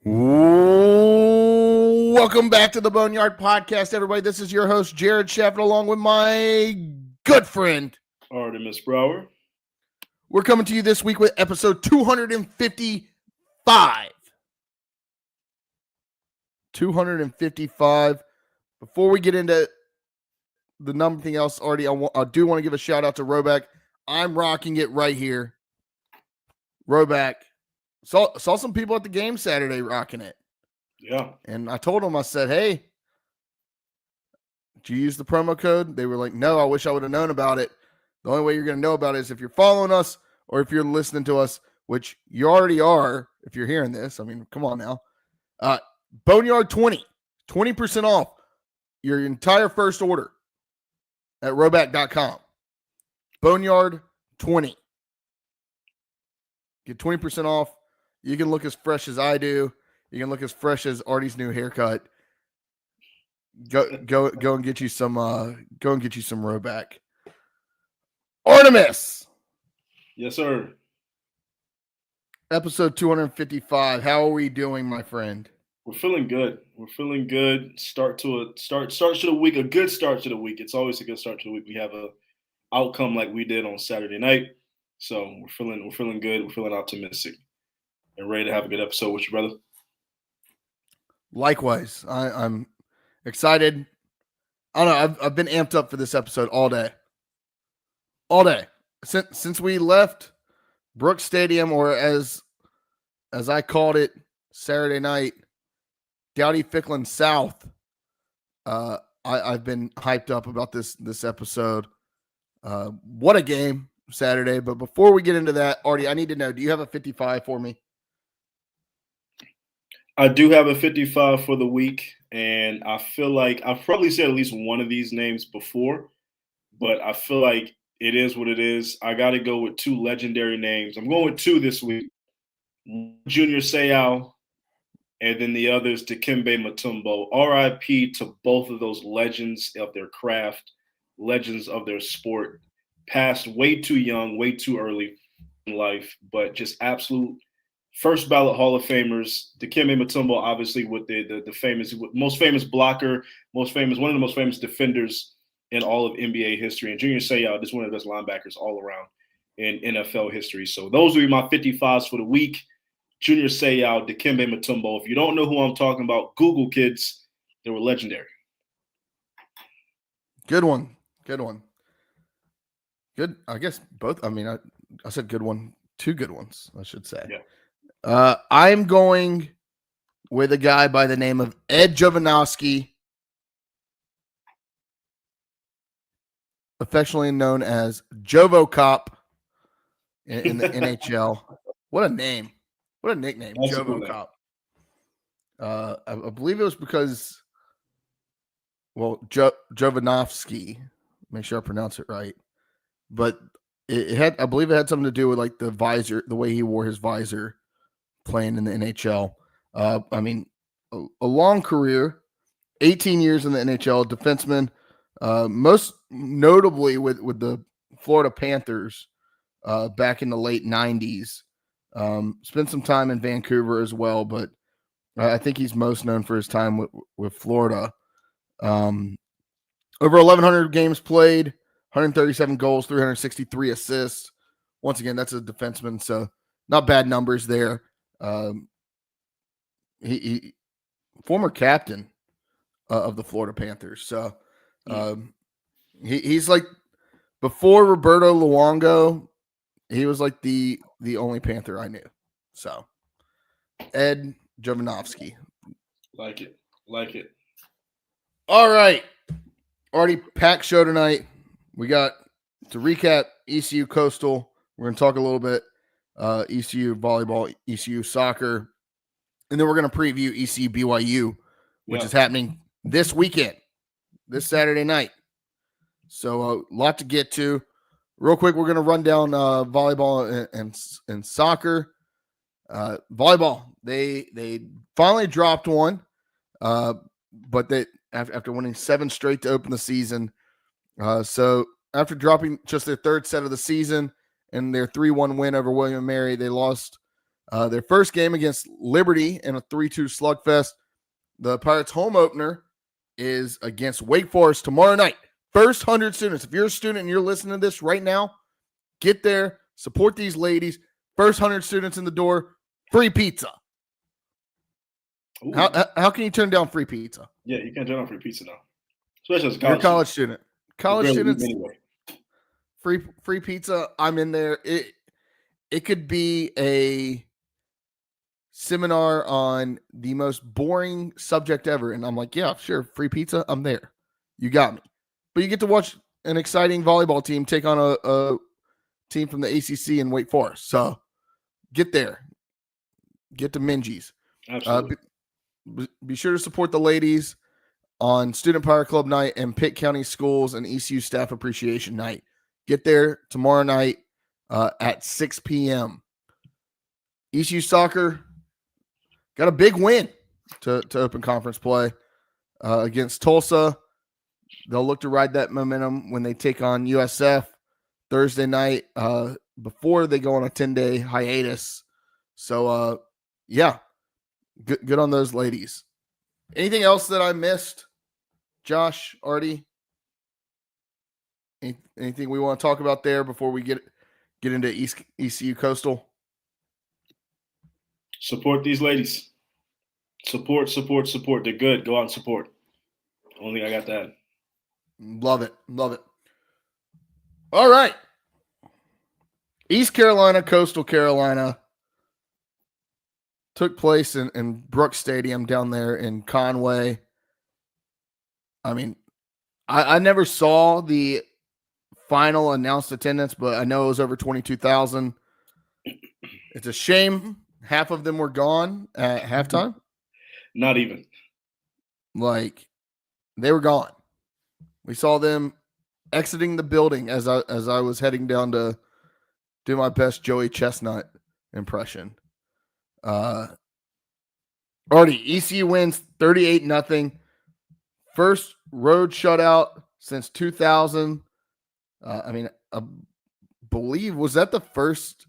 Welcome back to the Boneyard Podcast, everybody. This is your host, Jared Sheffield, along with my good friend, Artie, Miss Brower. We're coming to you this week with episode 255. 255. Before we get into the number thing else, Artie, I do want to give a shout out to Roback. I'm rocking it right here. Roback. Saw some people at the game Saturday rocking it. Yeah. And I told them, I said, hey, did you use the promo code? They were like, no, I wish I would have known about it. The only way you're going to know about it is if you're following us or if you're listening to us, which you already are if you're hearing this. I mean, come on now. Boneyard 20% off your entire first order at roback.com. Boneyard 20. Get 20% off. You can look as fresh as I do. You can look as fresh as Artie's new haircut. Go and get you some Roback. Artemis. Yes, sir. Episode 255. How are we doing, my friend? We're feeling good. Start to the week. A good start to the week. It's always a good start to the week. We have a outcome like we did on Saturday night. So we're feeling good. We're feeling optimistic and ready to have a good episode with you, brother. Likewise, I'm excited. I don't know. I've been amped up for this episode all day. Since we left Brooks Stadium, or as I called it Saturday night, Dowdy Ficklin South. I've been hyped up about this episode. What a game Saturday! But before we get into that, Artie, I need to know: do you have a 55 for me? I do have a 55 for the week, and I feel like I've probably said at least one of these names before, but I feel like it is what it is. I got to go with two legendary names. I'm going with two this week. Junior Seau, and then the others, Dikembe Mutombo. RIP to both of those legends of their craft, legends of their sport. Passed way too young, way too early in life, but just absolute first ballot Hall of Famers. Dikembe Mutombo, obviously, with the famous, most famous blocker, one of the most famous defenders in all of NBA history. And Junior Seau is one of the best linebackers all around in NFL history. So those will be my 55s for the week. Junior Seau, Dikembe Mutombo. If you don't know who I'm talking about, Google, kids. They were legendary. Good one. Good. I guess both. I mean, I said good one. Two good ones, I should say. Yeah. I'm going with a guy by the name of Ed Jovanovski, affectionately known as JovoCop in the NHL. What a name. What a nickname, JovoCop. I believe it was because, Jovanovski, make sure I pronounce it right, but I believe it had something to do with like the visor, the way he wore his visor playing in the NHL. I mean, a long career, 18 years in the NHL, defenseman, most notably with the Florida Panthers back in the late 90s. Spent some time in Vancouver as well, but I think he's most known for his time with Florida. Over 1,100 games played, 137 goals, 363 assists. Once again, that's a defenseman, so not bad numbers there. He former captain of the Florida Panthers. So he's like, before Roberto Luongo, he was like the only Panther I knew. So Ed Jovanovski. Like it. All right. Already packed show tonight. We got to recap ECU Coastal. We're going to talk a little bit ECU volleyball, ECU soccer, and then we're going to preview ECU BYU, which is happening this weekend, this Saturday night. So a lot to get to. Real quick, we're going to run down volleyball and soccer. Volleyball, they finally dropped one, but they after winning 7 straight to open the season. So after dropping just their third set of the season and their 3-1 win over William & Mary, they lost Their first game against Liberty in a 3-2 slugfest. The Pirates' home opener is against Wake Forest tomorrow night. First 100 students. If you're a student and you're listening to this right now, get there, support these ladies. First 100 students in the door, free pizza. How can you turn down free pizza? Yeah, you can't turn down free pizza now. Especially as a You're a college student. College students, anyway. free pizza. I'm in there. It could be a seminar on the most boring subject ever. And I'm like, yeah, sure. Free pizza. I'm there. You got me. But you get to watch an exciting volleyball team take on a team from the ACC in Wake Forest. So get there. Get to Minji's. Absolutely. Be sure to support the ladies on Student Power Club night and Pitt County Schools and ECU Staff Appreciation night. Get there tomorrow night at 6 p.m. ECU Soccer got a big win to open conference play against Tulsa. They'll look to ride that momentum when they take on USF Thursday night before they go on a 10-day hiatus. So, yeah, good on those ladies. Anything else that I missed, Josh, Artie? Anything we want to talk about there before we get into ECU Coastal? Support these ladies. Support. They're good. Go out and support. Only I got that. Love it. All right. East Carolina, Coastal Carolina took place in Brooks Stadium down there in Conway. I mean, I never saw the final announced attendance, but I know it was over 22,000. It's a shame half of them were gone at halftime. Not even. Like, they were gone. We saw them exiting the building as I was heading down to do my best Joey Chestnut impression. Artie, ECU wins 38-0. First road shutout since 2000. I believe, was that the first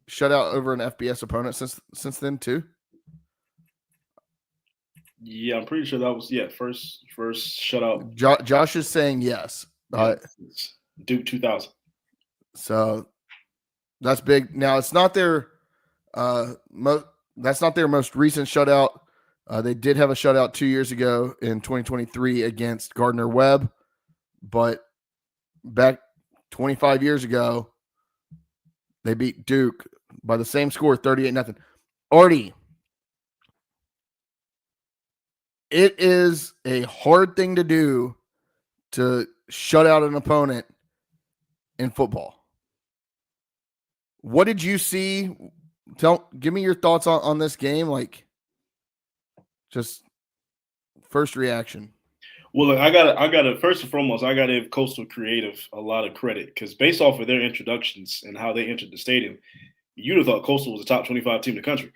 shutout over an FBS opponent since then too? Yeah, I'm pretty sure that was first shutout. Josh is saying yes. Duke 2000. So that's big. Now it's not their that's not their most recent shutout. They did have a shutout 2 years ago in 2023 against Gardner Webb, but back 25 years ago, they beat Duke by the same score, 38-0. Artie, it is a hard thing to do to shut out an opponent in football. What did you see? Give me your thoughts on this game. Like, just first reaction. Well, look, I gotta first and foremost, I gotta give Coastal Creative a lot of credit because based off of their introductions and how they entered the stadium, you'd have thought Coastal was a top 25 team in the country.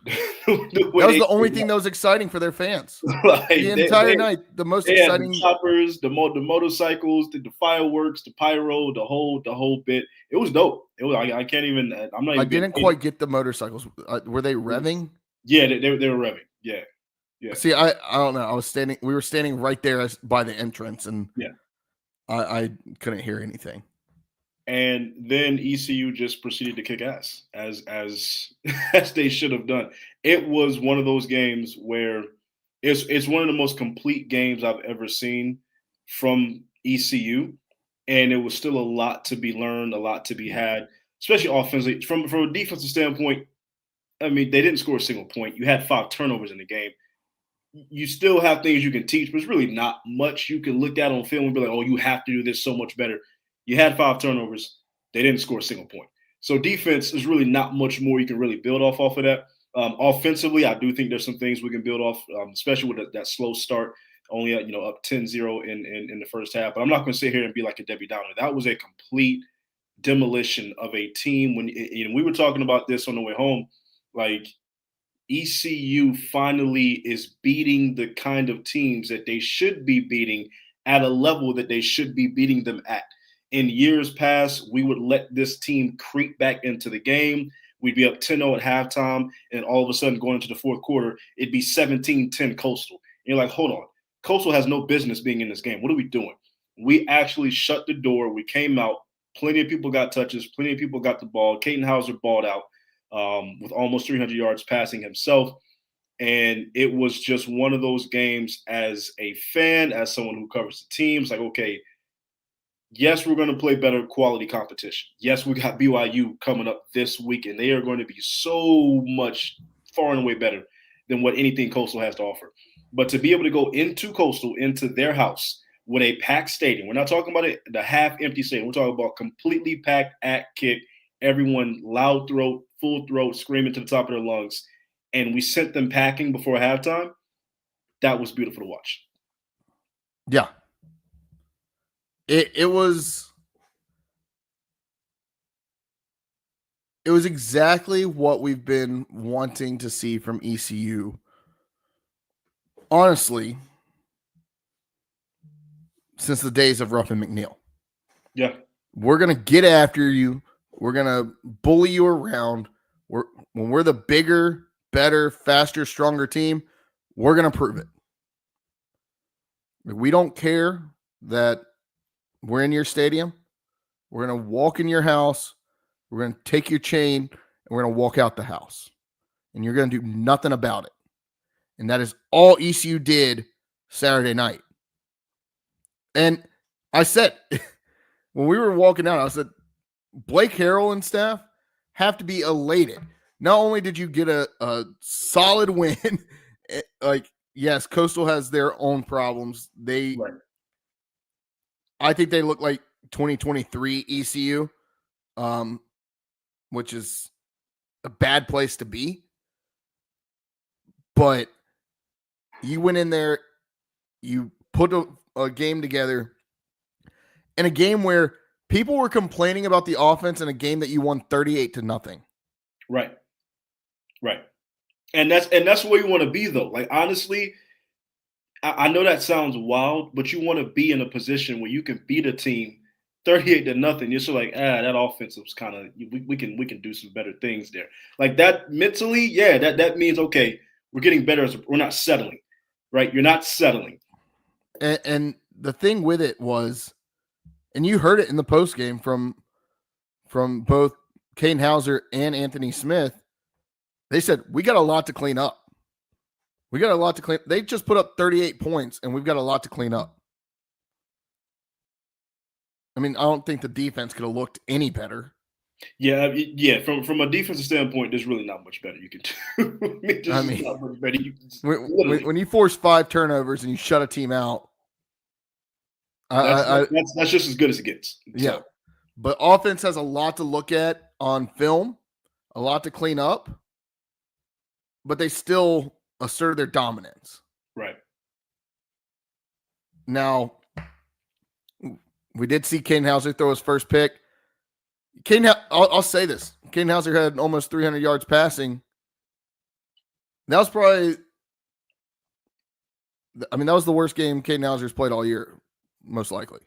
That was the only thing that was exciting for their fans. Like, the entire night, the most exciting. The choppers, the motorcycles, the fireworks, the pyro, the whole bit. It was dope. It was. I can't even. I'm not. Even I didn't quite get the motorcycles. Were they revving? Yeah, they were revving. Yeah. See, I don't know. We were standing right there by the entrance, and I couldn't hear anything. And then ECU just proceeded to kick ass as they should have done. It was one of those games where it's one of the most complete games I've ever seen from ECU, and it was still a lot to be learned, a lot to be had, especially offensively. From a defensive standpoint, I mean, they didn't score a single point. You had 5 turnovers in the game. You still have things you can teach, but it's really not much you can look at on film and be like, oh, you have to do this so much better. You had 5 turnovers. They didn't score a single point. So defense is really not much more you can really build off of that. Offensively, I do think there's some things we can build off, especially with that slow start, only up 10-0 in the first half. But I'm not going to sit here and be like a Debbie Downer. That was a complete demolition of a team. When we were talking about this on the way home, like ECU finally is beating the kind of teams that they should be beating at a level that they should be beating them at. In years past, we would let this team creep back into the game. we'd be up 10-0 at halftime, and all of a sudden going into the fourth quarter, it'd be 17-10 Coastal. And you're like, hold on. Coastal has no business being in this game. What are we doing? We actually shut the door. We came out. Plenty of people got touches. Plenty of people got the ball. Caden Hauser balled out with almost 300 yards passing himself. And it was just one of those games as a fan, as someone who covers the teams, like, okay, yes, we're going to play better quality competition. Yes, we got BYU coming up this week, and they are going to be so much far and away better than what anything Coastal has to offer. But to be able to go into Coastal, into their house with a packed stadium, we're not talking about the half-empty stadium. We're talking about completely packed at kick, everyone loud throat, full throat, screaming to the top of their lungs, and we sent them packing before halftime. That was beautiful to watch. Yeah. It was exactly what we've been wanting to see from ECU. Honestly, since the days of Ruff and McNeil. Yeah. We're going to get after you. We're going to bully you around. When we're the bigger, better, faster, stronger team, we're going to prove it. We don't care that we're in your stadium. We're going to walk in your house. We're going to take your chain, and we're going to walk out the house. And you're going to do nothing about it. And that is all ECU did Saturday night. And I said, when we were walking out, I said, Blake Harrell and staff have to be elated. Not only did you get a solid win, like, yes, Coastal has their own problems. Right. I think they look like 2023 ECU, which is a bad place to be. But you went in there, you put a game together, in a game where people were complaining about the offense in a game that you won 38-0. Right. And that's where you want to be, though. Like, honestly, I know that sounds wild, but you want to be in a position where you can beat a team 38-0. You're sort of like, that offense was kind of, we can do some better things there. Like that mentally, yeah, that means, okay, we're getting better. We're not settling, right? You're not settling. And the thing with it was, and you heard it in the post game from both Caden Hauser and Anthony Smith, they said, we got a lot to clean up. They just put up 38 points, and we've got a lot to clean up. I mean, I don't think the defense could have looked any better. Yeah. From a defensive standpoint, there's really not much better you can do. I mean, not much better. When you force 5 turnovers and you shut a team out, that's just as good as it gets. Yeah, so. But offense has a lot to look at on film, a lot to clean up, but they still asserted their dominance. Right. Now, we did see Caden Hauser throw his first pick. I'll say this. Caden Hauser had almost 300 yards passing. That was probably – that was the worst game Caden Hauser's played all year, most likely.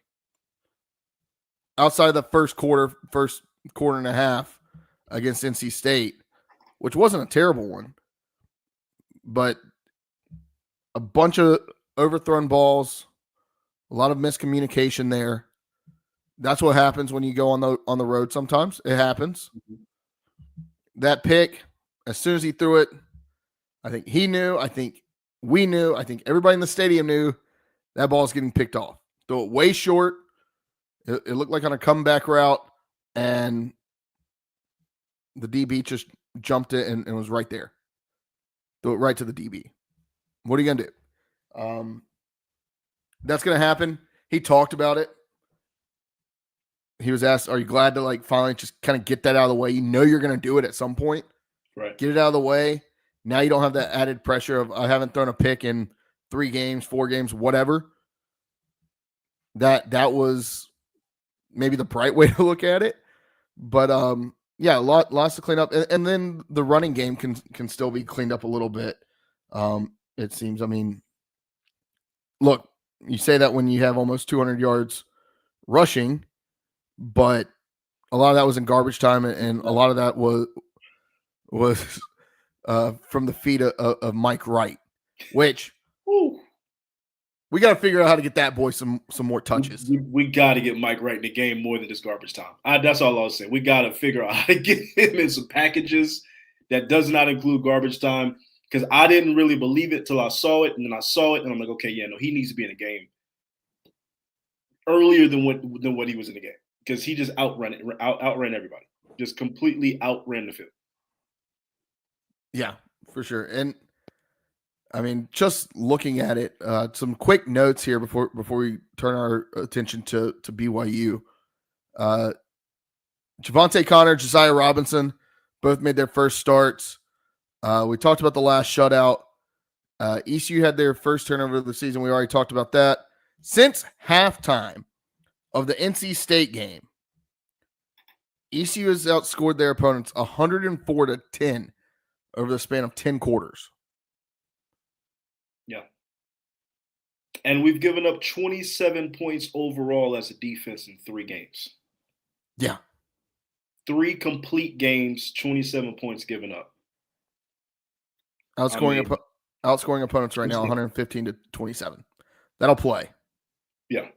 Outside of the first quarter and a half against NC State, which wasn't a terrible one, but a bunch of overthrown balls, a lot of miscommunication there. That's what happens when you go on the road sometimes. It happens. Mm-hmm. That pick, as soon as he threw it, I think he knew, I think we knew, I think everybody in the stadium knew that ball's getting picked off. Throw it way short. It looked like on a comeback route, and the DB just jumped it and was right there. Throw it right to the DB. What are you going to do? That's going to happen. He talked about it. He was asked, are you glad to finally just kind of get that out of the way? You know you're going to do it at some point. Right. Get it out of the way. Now you don't have that added pressure of I haven't thrown a pick in 3 games, 4 games, whatever. That was maybe the bright way to look at it. But yeah, lots to clean up. And then the running game can still be cleaned up a little bit. It seems. I mean, look, you say that when you have almost 200 yards rushing, but a lot of that was in garbage time, and a lot of that was from the feet of Mike Wright, which we got to figure out how to get that boy some more touches. We got to get Mike Wright in the game more than this garbage time. That's all I was saying. We got to figure out how to get him in some packages that does not include garbage time, because I didn't really believe it till I saw it, and then I saw it, and I'm like, okay, yeah, no, he needs to be in the game earlier than what he was in the game, because he just outran everybody, just completely outran the field. Yeah, for sure. And I mean, just looking at it, some quick notes here before we turn our attention to BYU. Javante Connor, Josiah Robinson, both made their first starts. We talked about the last shutout. ECU had their first turnover of the season. We already talked about that. Since halftime of the NC State game, ECU has outscored their opponents 104-10 over the span of 10 quarters. Yeah. And we've given up 27 points overall as a defense in 3 games. Yeah. 3 complete games, 27 points given up. Outscoring opponents right now 115-27. That'll play. Yeah.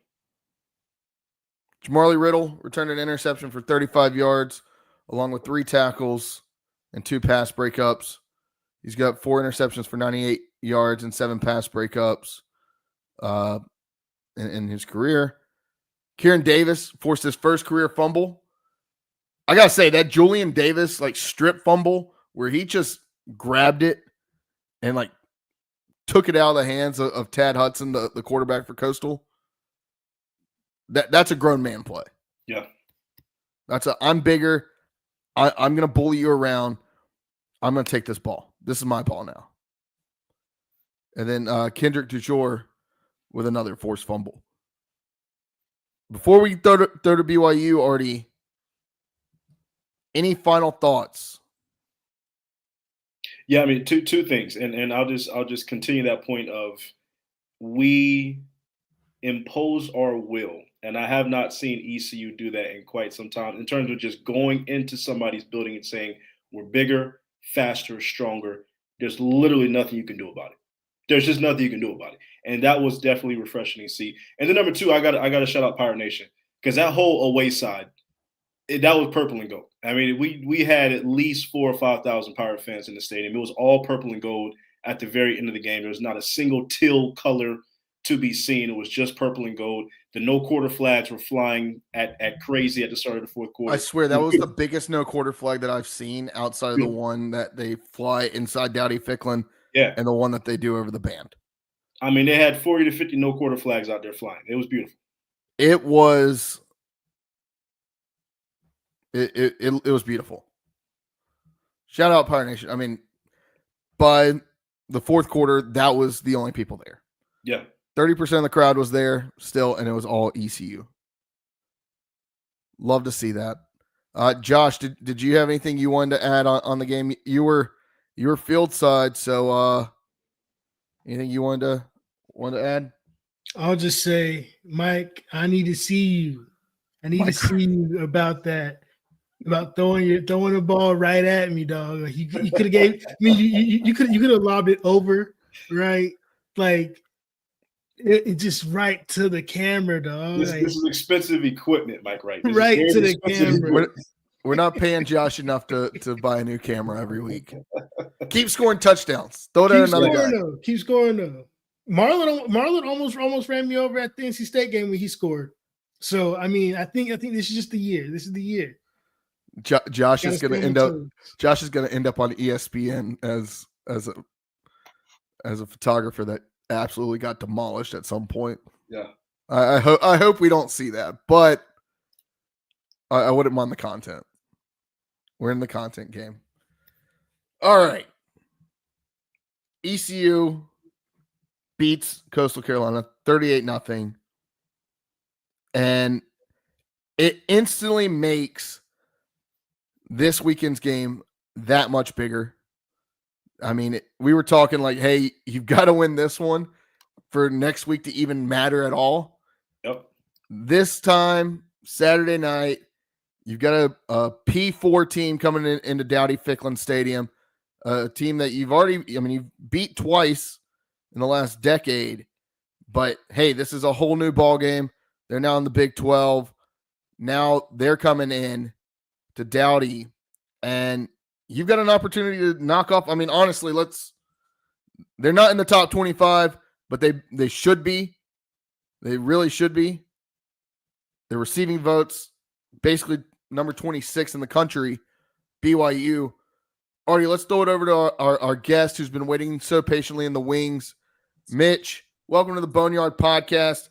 Jamarly Riddle returned an interception for 35 yards, along with 3 tackles and 2 pass breakups. He's got 4 interceptions for 98 yards and 7 pass breakups in his career. Kieran Davis forced his first career fumble. I got to say, that Julian Davis strip fumble where he just grabbed it and took it out of the hands of Tad Hudson, the quarterback for Coastal. That's a grown man play. Yeah. I'm bigger. I'm going to bully you around. I'm going to take this ball. This is my ball now. And then Kendrick DuJour with another forced fumble. Before we throw to BYU, Artie, any final thoughts? Yeah, I mean, two things, and I'll just continue that point of we impose our will, and I have not seen ECU do that in quite some time in terms of just going into somebody's building and saying we're bigger, faster, stronger. There's literally nothing you can do about it. There's just nothing you can do about it, and that was definitely refreshing to see. And then number 2, I got to shout out Pirate Nation, because that whole away side, that was purple and gold. I mean, we had at least 4,000 or 5,000 Pirate fans in the stadium. It was all purple and gold at the very end of the game. There was not a single teal color to be seen. It was just purple and gold. The no quarter flags were flying at crazy at the start of the fourth quarter. I swear that was the biggest no quarter flag that I've seen outside of the one that they fly inside Dowdy Ficklin, and the one that they do over the band. I mean, they had 40 to 50 no quarter flags out there flying. It was beautiful. It was. It was beautiful. Shout out Pirate Nation. I mean, by the fourth quarter, that was the only people there. Yeah. 30% of the crowd was there still, and it was all ECU. Love to see that. Josh, did you have anything you wanted to add on the game? You were field side, so anything you wanted to add? I'll just say, Mike, I need to see you. I need to see you about that. About throwing the ball right at me, dog. Like you could have gave. I mean, you could have lobbed it over, right? Like it just right to the camera, dog. This is expensive equipment, Mike. Right to the camera. We're not paying Josh enough to buy a new camera every week. Keep scoring touchdowns. Throw it at another guy. Keep scoring though. Marlon almost ran me over at the NC State game when he scored. So I mean, I think this is just the year. This is the year. Josh is going to end up on ESPN as a photographer that absolutely got demolished at some point. Yeah. I hope we don't see that, but I wouldn't mind the content. We're in the content game. All right. ECU beats Coastal Carolina 38-0. And it instantly makes this weekend's game that much bigger. I mean, we were talking like, hey, you've got to win this one for next week to even matter at all. Yep. This time, Saturday night, You've got a P4 team coming into Dowdy-Ficklin Stadium, a team that you've beat twice in the last decade. But hey, this is a whole new ball game. They're now in the Big 12. Now they're coming in to Dowdy, and you've got an opportunity to knock off. I mean, honestly, they're not in the top 25, but they should be. They really should be. They're receiving votes, basically number 26 in the country, BYU. Artie, let's throw it over to our guest who's been waiting so patiently in the wings. Mitch, welcome to the Boneyard podcast.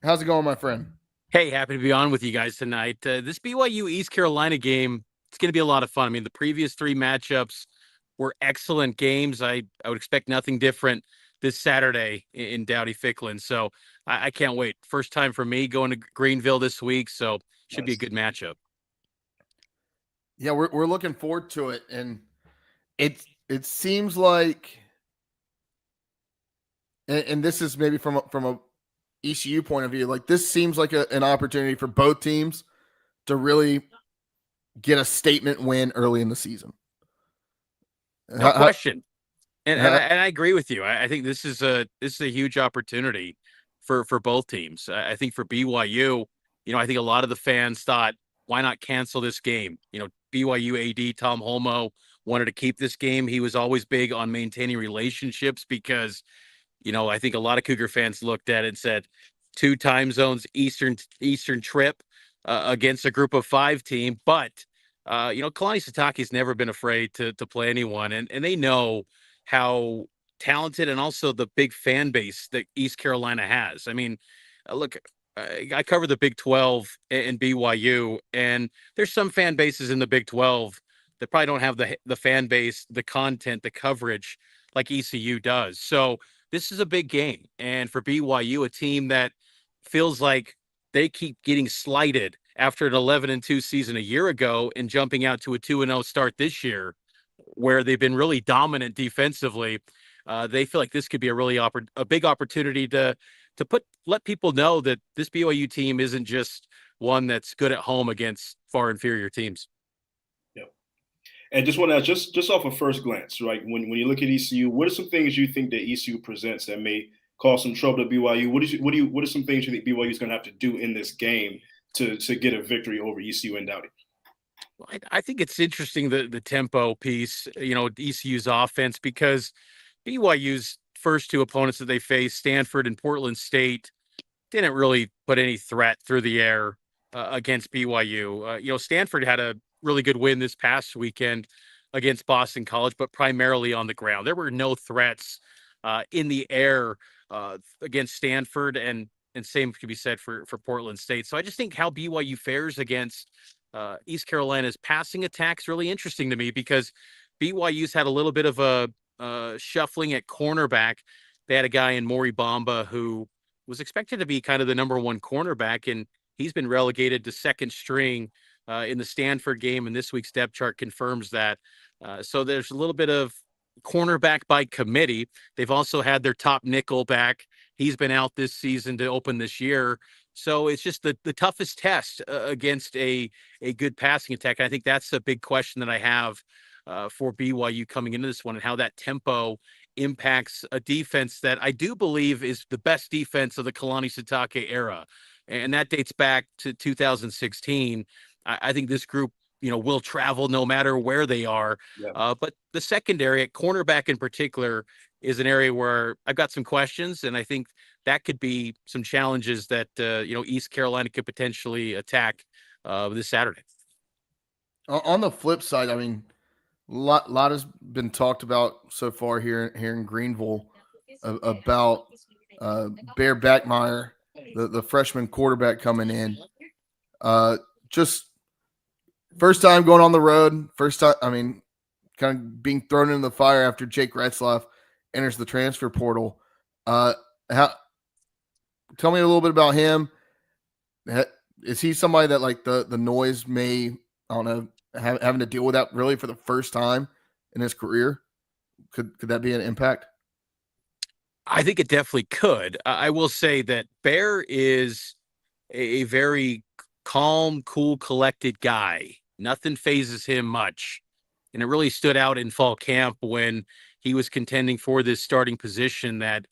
How's it going, my friend? Hey, happy to be on with you guys tonight. This BYU East Carolina game, it's going to be a lot of fun. I mean, the previous three matchups were excellent games. I would expect nothing different this Saturday in Dowdy-Ficklin. So I can't wait. First time for me going to Greenville this week. So should be a good matchup. Yeah, we're looking forward to it. And it seems like, and this is maybe from a ECU point of view, like this seems like an opportunity for both teams to really get a statement win early in the season. No question. And I agree with you. I think this is a huge opportunity for both teams. I think for BYU, I think a lot of the fans thought, why not cancel this game? BYU AD Tom Holmoe wanted to keep this game. He was always big on maintaining relationships because I think a lot of Cougar fans looked at it and said, 2 time zones, Eastern trip against a group of 5 team. But, Kalani Sitake's never been afraid to play anyone. And they know how talented and also the big fan base that East Carolina has. I mean, look, I cover the Big 12 and BYU, and there's some fan bases in the Big 12 that probably don't have the fan base, the content, the coverage like ECU does. So this is a big game. And for BYU, a team that feels like they keep getting slighted after an 11-2 season a year ago and jumping out to a 2-0 start this year, where they've been really dominant defensively. They feel like this could be a big opportunity to let people know that this BYU team isn't just one that's good at home against far inferior teams. And just want to just off of first glance, right? When you look at ECU, what are some things you think that ECU presents that may cause some trouble to BYU? What are some things you think BYU is going to have to do in this game to get a victory over ECU and Dowdy? I think it's interesting the tempo piece, ECU's offense, because BYU's first 2 opponents that they faced, Stanford and Portland State, didn't really put any threat through the air against BYU. Stanford had a really good win this past weekend against Boston College, but primarily on the ground. There were no threats in the air against Stanford, and same could be said for Portland State. So I just think how BYU fares against East Carolina's passing attack is really interesting to me, because BYU's had a little bit of a shuffling at cornerback. They had a guy in Maury Bamba who was expected to be kind of the number 1 cornerback, and he's been relegated to second string in the Stanford game, and this week's depth chart confirms that. So there's a little bit of cornerback by committee. They've also had their top nickel back. He's been out this season to open this year. So it's just the toughest test against a good passing attack. And I think that's a big question that I have for BYU coming into this one, and how that tempo impacts a defense that I do believe is the best defense of the Kalani Sitake era. And that dates back to 2016. I think this group, will travel no matter where they are. Yeah. But the secondary at cornerback in particular is an area where I've got some questions, and I think that could be some challenges that, East Carolina could potentially attack this Saturday. On the flip side, I mean, a lot has been talked about so far here in Greenville about Bear Backmeyer, the freshman quarterback coming in. Just first time going on the road. First time, I mean, kind of being thrown into the fire after Jake Retzlaff enters the transfer portal. Tell me a little bit about him. Is he somebody that, like, the noise may, I don't know, having to deal with that really for the first time in his career? Could that be an impact? I think it definitely could. I will say that Bear is a very calm, cool, collected guy. Nothing phases him much. And it really stood out in fall camp when he was contending for this starting position that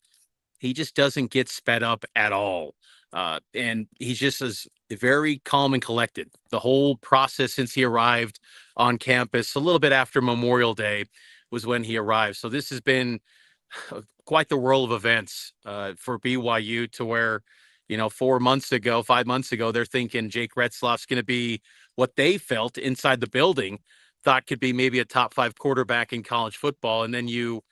he just doesn't get sped up at all. And he's just as very calm and collected. The whole process since he arrived on campus, a little bit after Memorial Day, was when he arrived. So this has been quite the whirl of events for BYU, to where, 4 months ago, 5 months ago, they're thinking Jake Retzloff's going to be what they felt inside the building, thought could be maybe a top 5 quarterback in college football. And then you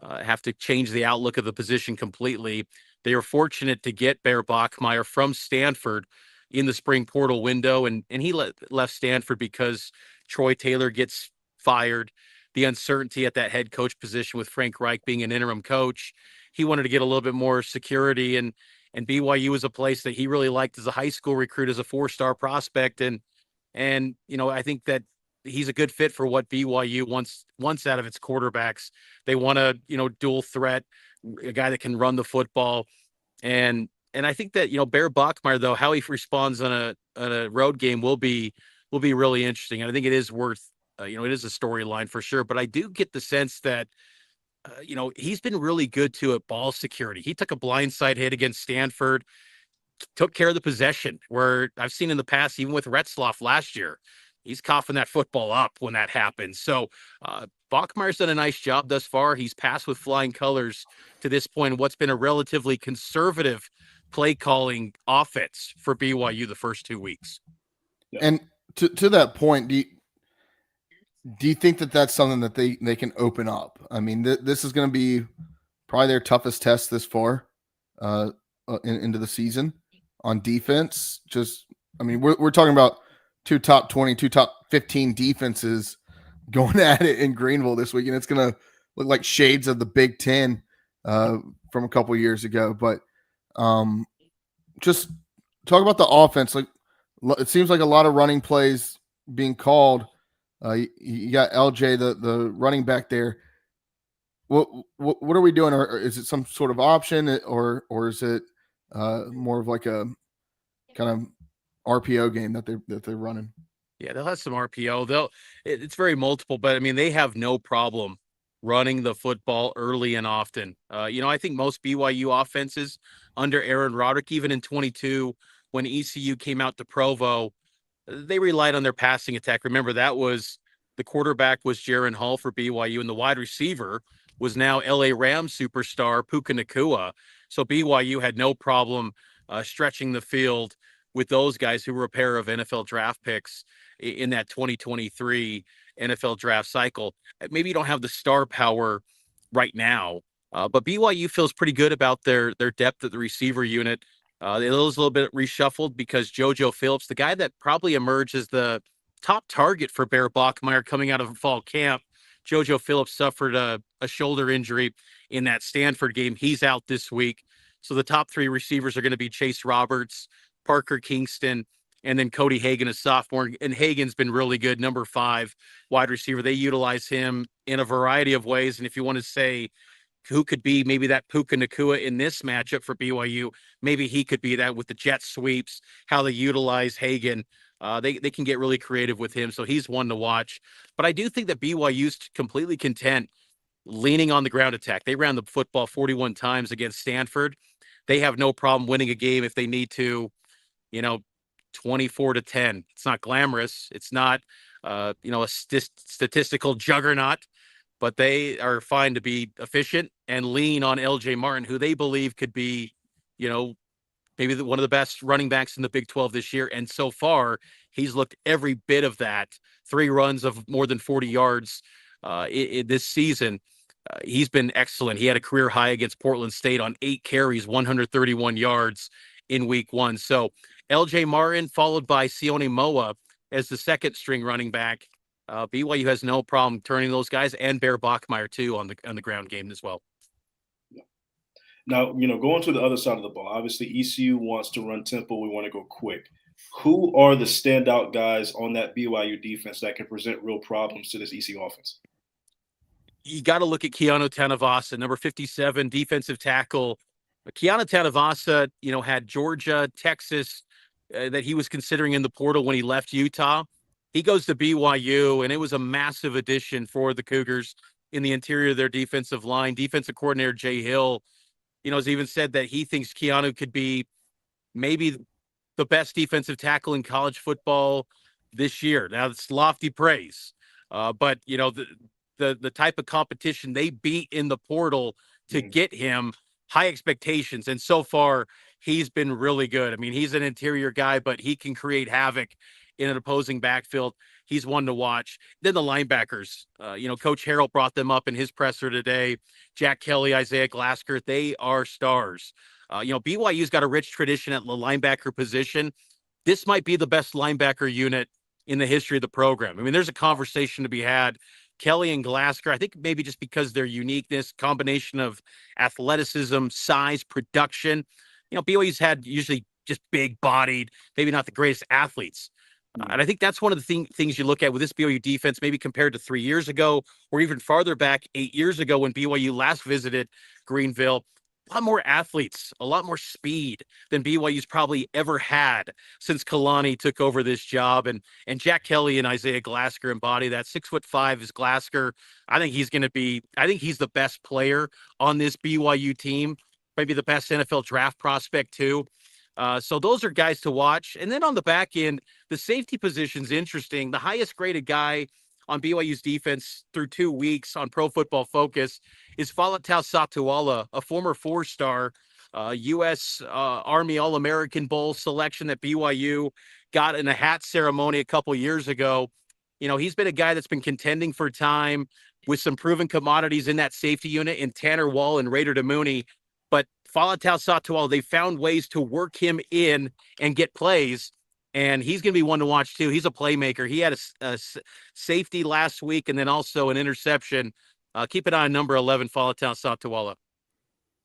have to change the outlook of the position completely. They are fortunate to get Bear Bachmeier from Stanford in the spring portal window, and he left Stanford because Troy Taylor gets fired. The uncertainty at that head coach position with Frank Reich being an interim coach, he wanted to get a little bit more security, and BYU was a place that he really liked as a high school recruit, as a 4-star prospect, and I think that he's a good fit for what BYU wants out of its quarterbacks. They want a dual threat, a guy that can run the football, and I think that Bear Bachmeier, though, how he responds on a road game will be really interesting. And I think it is worth it is a storyline for sure. But I do get the sense that he's been really good too at ball security. He took a blindside hit against Stanford, took care of the possession, where I've seen in the past, even with Retzloff last year, he's coughing that football up when that happens. So Bachmeier's done a nice job thus far. He's passed with flying colors to this point, what's been a relatively conservative play calling offense for BYU the first 2 weeks. Yeah. And to that point, do you think that that's something that they can open up? I mean, this is going to be probably their toughest test this far into the season on defense. We're talking about 2 top 20, 2 top 15 defenses going at it in Greenville this week, and it's going to look like shades of the Big Ten from a couple years ago. But just talk about the offense. Like, it seems like a lot of running plays being called. You got LJ, the running back there. What are we doing? Or is it some sort of option, or is it more of like a kind of RPO game that they're running? Yeah, they'll have some RPO. It's very multiple, but I mean, they have no problem running the football early and often. I think most BYU offenses under Aaron Roderick, even in 22, when ECU came out to Provo, they relied on their passing attack. Remember, the quarterback was Jaron Hall for BYU, and the wide receiver was now LA Rams superstar Puka Nacua. So BYU had no problem stretching the field with those guys, who were a pair of NFL draft picks in that 2023 NFL draft cycle. Maybe you don't have the star power right now, but BYU feels pretty good about their depth at the receiver unit. It was a little bit reshuffled because JoJo Phillips, the guy that probably emerged as the top target for Bear Bachmeier coming out of fall camp, JoJo Phillips suffered a shoulder injury in that Stanford game. He's out this week. So the top 3 receivers are going to be Chase Roberts, Parker Kingston, and then Cody Hagan, a sophomore. And Hagan's been really good, number 5 wide receiver. They utilize him in a variety of ways. And if you want to say who could be maybe that Puka Nacua in this matchup for BYU, maybe he could be that with the jet sweeps, how they utilize Hagan. They can get really creative with him. So he's one to watch. But I do think that BYU's completely content leaning on the ground attack. They ran the football 41 times against Stanford. They have no problem winning a game if they need to, 24-10. It's not glamorous. It's not, a statistical juggernaut, but they are fine to be efficient and lean on LJ Martin, who they believe could be, maybe one of the best running backs in the Big 12 this year. And so far, he's looked every bit of that. 3 runs of more than 40 yards in this season. He's been excellent. He had a career high against Portland State on 8 carries, 131 yards in week 1. So LJ Martin followed by Sione Moa as the second string running back. BYU has no problem turning those guys, and Bear Bachmeier too on the ground game as well. Now, going to the other side of the ball, obviously ECU wants to run tempo. We want to go quick. Who are the standout guys on that BYU defense that can present real problems to this ECU offense? You got to look at Keanu Tanavasa, number 57, defensive tackle. Keanu Tanavasa, had Georgia, Texas, that he was considering in the portal when he left Utah. He goes to BYU, and it was a massive addition for the Cougars in the interior of their defensive line. Defensive coordinator Jay Hill, has even said that he thinks Keanu could be maybe the best defensive tackle in college football this year. Now, it's lofty praise, but the type of competition they beat in the portal to get him, high expectations, and so far he's been really good. I mean, he's an interior guy, but he can create havoc in an opposing backfield. He's one to watch. Then the linebackers, Coach Harrell brought them up in his presser today. Jack Kelly, Isaiah Glasker, they are stars. BYU's got a rich tradition at the linebacker position. This might be the best linebacker unit in the history of the program. I mean, there's a conversation to be had. Kelly and Glasker, I think maybe just because their uniqueness, combination of athleticism, size, production. BYU's had usually just big-bodied, maybe not the greatest athletes. And I think that's one of the things you look at with this BYU defense, maybe compared to 3 years ago or even farther back, 8 years ago when BYU last visited Greenville. A lot more athletes, a lot more speed than BYU's probably ever had since Kalani took over this job. And Jack Kelly and Isaiah Glasker embody that. 6'5" is Glasker. I think he's the best player on this BYU team, maybe the best NFL draft prospect too. So those are guys to watch. And then on the back end, the safety position's interesting. The highest graded guy on BYU's defense through 2 weeks on Pro Football Focus is Falatau Satuala, a former 4-star U.S. Army All-American Bowl selection that BYU got in a hat ceremony a couple years ago. He's been a guy that's been contending for time with some proven commodities in that safety unit in Tanner Wall and Raider DeMooney. But Falatau Satuala, they found ways to work him in and get plays. And he's going to be one to watch, too. He's a playmaker. He had a safety last week and then also an interception. Keep an eye on number 11, Falatau Satuala.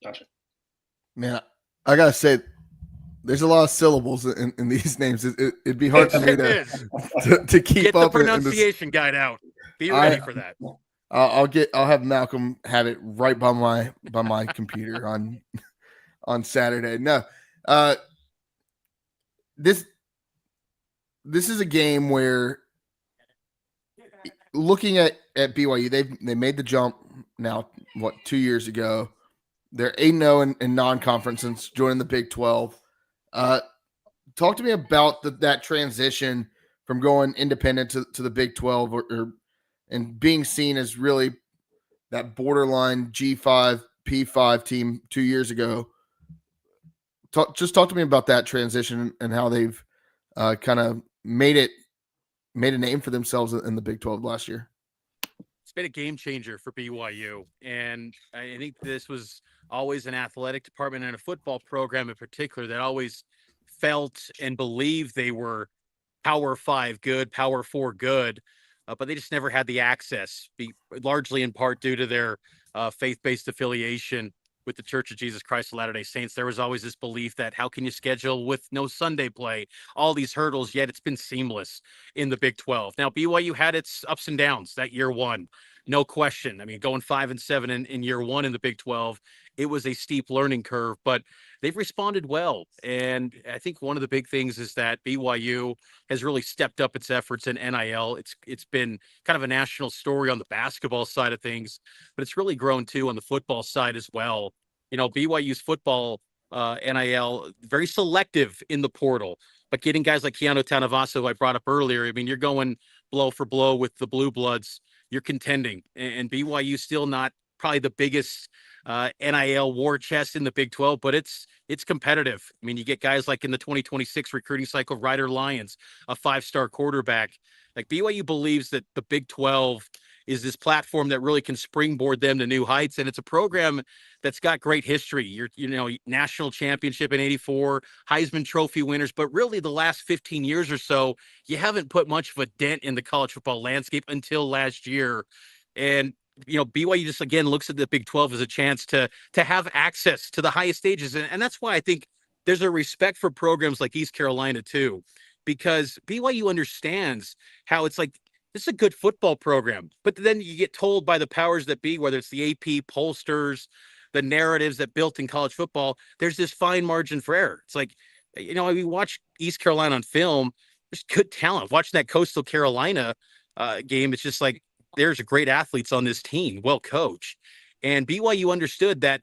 Gotcha. Man, I got to say, there's a lot of syllables in these names. It'd be hard for me to keep Get up. The pronunciation guide out. Be ready for that. I'll have Malcolm have it right by my computer on Saturday. No, this is a game where, looking at BYU, they made the jump now, 2 years ago. They're 8-0 in non-conference since joining the Big 12. Talk to me about that transition from going independent to the Big 12 and being seen as really that borderline G5, P5 team 2 years ago. Talk to me about that transition and how they've kind of made a name for themselves in the Big 12 last year. It's been a game changer for BYU. And I think this was always an athletic department and a football program in particular that always felt and believed they were Power 5 good, Power 4 good, but they just never had the access, largely in part due to their faith-based affiliation with the Church of Jesus Christ of Latter-day Saints. There was always this belief that how can you schedule with no Sunday play, all these hurdles, yet it's been seamless in the Big 12. Now, BYU had its ups and downs that year one, no question. I mean, going 5-7 in year one in the Big 12, it was a steep learning curve, but they've responded well. And I think one of the big things is that BYU has really stepped up its efforts in NIL. It's been kind of a national story on the basketball side of things, but it's really grown too on the football side as well. BYU's football NIL, very selective in the portal, but getting guys like Keanu Tanavaso, who I brought up earlier, I mean, you're going blow for blow with the Blue Bloods. You're contending, and BYU still not probably the biggest NIL war chest in the Big 12, but it's competitive. I mean, you get guys like in the 2026 recruiting cycle, Ryder Lyons, a 5-star quarterback. Like, BYU believes that the Big 12 is this platform that really can springboard them to new heights. And it's a program that's got great history. National championship in 84, Heisman Trophy winners, but really the last 15 years or so, you haven't put much of a dent in the college football landscape until last year. And BYU just, again, looks at the Big 12 as a chance to have access to the highest stages. And that's why I think there's a respect for programs like East Carolina too, because BYU understands how it's like, this is a good football program, but then you get told by the powers that be, whether it's the AP pollsters, the narratives that built in college football, there's this fine margin for error. It's like, I mean, watch East Carolina on film. There's good talent. Watching that Coastal Carolina game, it's just like there's great athletes on this team, well coached. And BYU understood that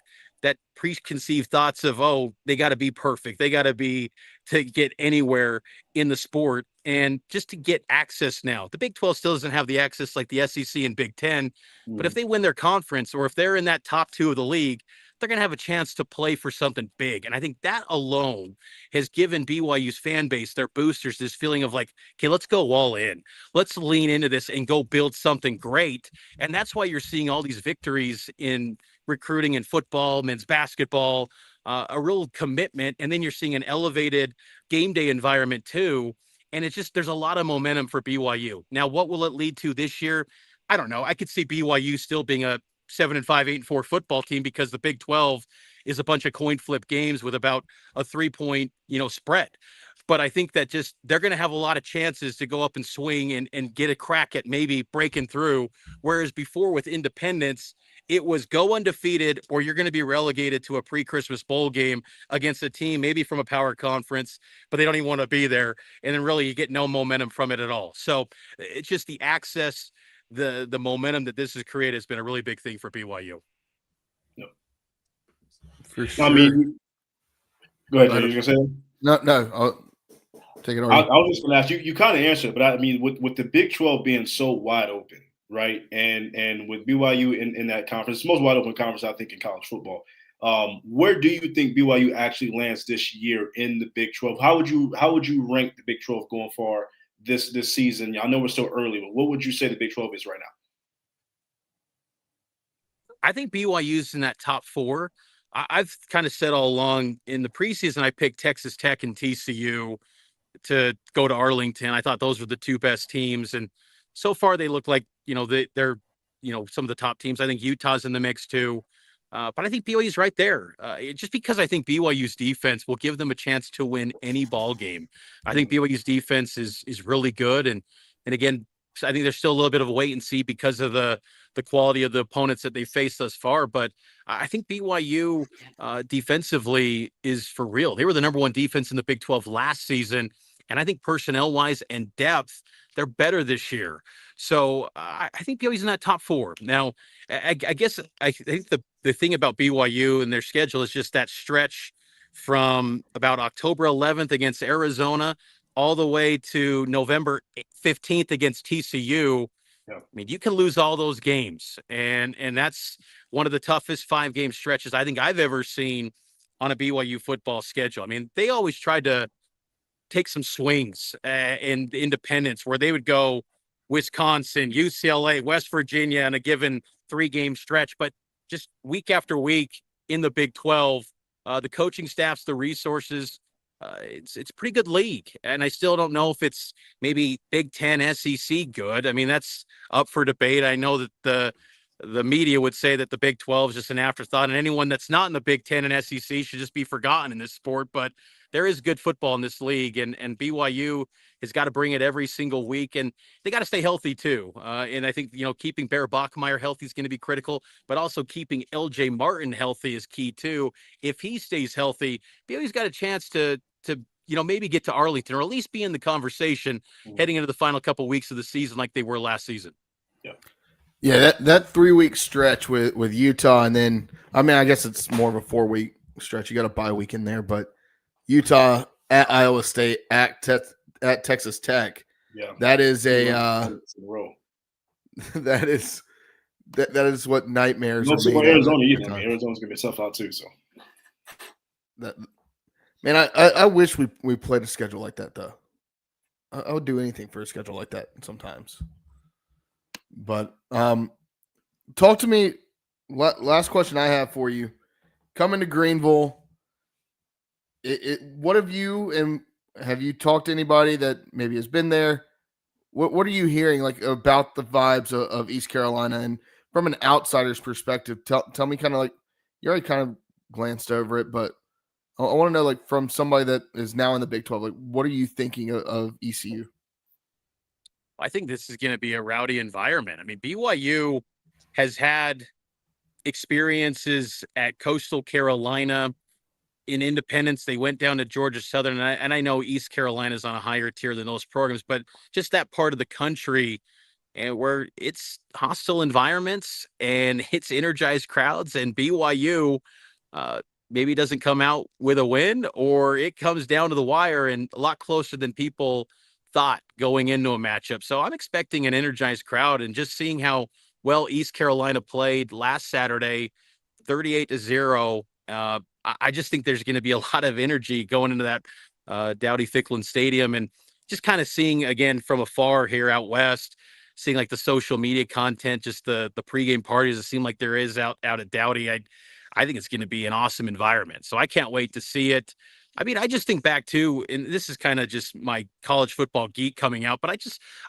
preconceived thoughts of, oh, they got to be perfect. They got to be to get anywhere in the sport and just to get access now. The Big 12 still doesn't have the access like the SEC and Big 10, but if they win their conference or if they're in that top 2 of the league, they're going to have a chance to play for something big. And I think that alone has given BYU's fan base, their boosters, this feeling of like, okay, let's go all in. Let's lean into this and go build something great. And that's why you're seeing all these victories in recruiting in football, men's basketball, a real commitment. And then you're seeing an elevated game day environment too. And it's just, there's a lot of momentum for BYU. Now, what will it lead to this year? I don't know. I could see BYU still being a 7-5, 8-4 football team because the Big 12 is a bunch of coin flip games with about a 3-point, spread. But I think that just they're going to have a lot of chances to go up and swing and get a crack at maybe breaking through. Whereas before with Independence, it was go undefeated or you're going to be relegated to a pre-Christmas bowl game against a team maybe from a power conference, but they don't even want to be there. And then really you get no momentum from it at all. So it's just the access, the momentum that this has created has been a really big thing for BYU. No. For sure. I mean, go ahead, Jay. You gonna say that? No. I'll take it over. I was just gonna ask you. You kind of answered, but I mean, with the Big 12 being so wide open, right, and with BYU in that conference, it's the most wide open conference I think in college football. Where do you think BYU actually lands this year in the Big 12? How would you rank the Big 12 going forward this season? I know we're still early, but what would you say the Big 12 is right now? I think BYU's in that top 4. I've kind of said all along in the preseason, I picked Texas Tech and TCU to go to Arlington. I thought those were the 2 best teams. And so far they look like, they're, some of the top teams. I think Utah's in the mix too. But I think BYU's right there. Just because I think BYU's defense will give them a chance to win any ball game. I think BYU's defense is really good. And again, I think there's still a little bit of a wait and see because of the quality of the opponents that they faced thus far. But I think BYU defensively is for real. They were the number 1 defense in the Big 12 last season. And I think personnel-wise and depth, they're better this year. So I think BYU's in that top 4. Now, I guess I think the thing about BYU and their schedule is just that stretch from about October 11th against Arizona all the way to November 15th against TCU. Yeah. I mean, you can lose all those games. And that's one of the toughest 5-game stretches I think I've ever seen on a BYU football schedule. I mean, they always tried to take some swings in Independence where they would go Wisconsin, UCLA, West Virginia in a given 3-game stretch. But just week after week in the Big 12, the coaching staffs, the resources, it's a pretty good league. And I still don't know if it's maybe Big 10 SEC good. I mean, that's up for debate. I know that the media would say that the Big 12 is just an afterthought, and anyone that's not in the Big 10 and SEC should just be forgotten in this sport. But there is good football in this league, and BYU has got to bring it every single week, and they got to stay healthy too. And I think, keeping Bear Bachmeier healthy is going to be critical, but also keeping LJ Martin healthy is key too. If he stays healthy, BYU's got a chance to maybe get to Arlington or at least be in the conversation heading into the final couple of weeks of the season like they were last season. Yeah. Yeah, that 3-week stretch with Utah, and then I guess it's more of a 4-week stretch. You got a bye week in there, but Utah at Iowa State at Texas Tech. Yeah, that is that is what nightmares. No, so Arizona either. Arizona's gonna be tough out too. So, I wish we played a schedule like that though. I would do anything for a schedule like that sometimes. But talk to me. Last question I have for you: coming to Greenville, what have you talked to anybody that maybe has been there? What are you hearing like about the vibes of East Carolina, and from an outsider's perspective? Tell me kind of like you already kind of glanced over it, but I want to know like from somebody that is now in the Big 12, like what are you thinking of ECU? I think this is going to be a rowdy environment. I mean, BYU has had experiences at Coastal Carolina in Independence. They went down to Georgia Southern, and I know East Carolina is on a higher tier than those programs, but just that part of the country and where it's hostile environments and it's energized crowds, and BYU maybe doesn't come out with a win, or it comes down to the wire and a lot closer than people thought going into a matchup. So I'm expecting an energized crowd, and just seeing how well East Carolina played last Saturday, 38-0. I just think there's going to be a lot of energy going into that Dowdy-Ficklin Stadium, and just kind of seeing again from afar here out west, seeing like the social media content, just the pregame parties. It seemed like there is out at Dowdy. I think it's going to be an awesome environment. So I can't wait to see it. I mean, I just think back to, and this is kind of just my college football geek coming out, but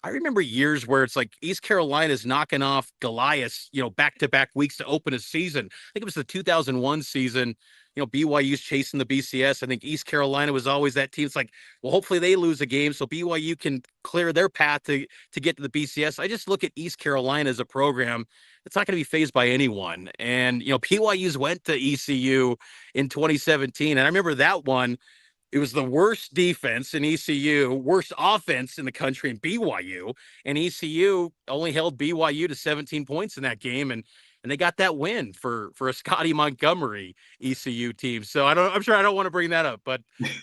I remember years where it's like East Carolina's knocking off Goliath, back-to-back weeks to open a season. I think it was the 2001 season. BYU's chasing the BCS. I think East Carolina was always that team. It's like, well, hopefully they lose a game so BYU can clear their path to get to the BCS. I just look at East Carolina as a program. It's not going to be fazed by anyone. And, BYU's went to ECU in 2017. And I remember that one. It was the worst defense in ECU, worst offense in the country in BYU. And ECU only held BYU to 17 points in that game. And they got that win for a Scotty Montgomery ECU team. So I'm sure I don't want to bring that up, but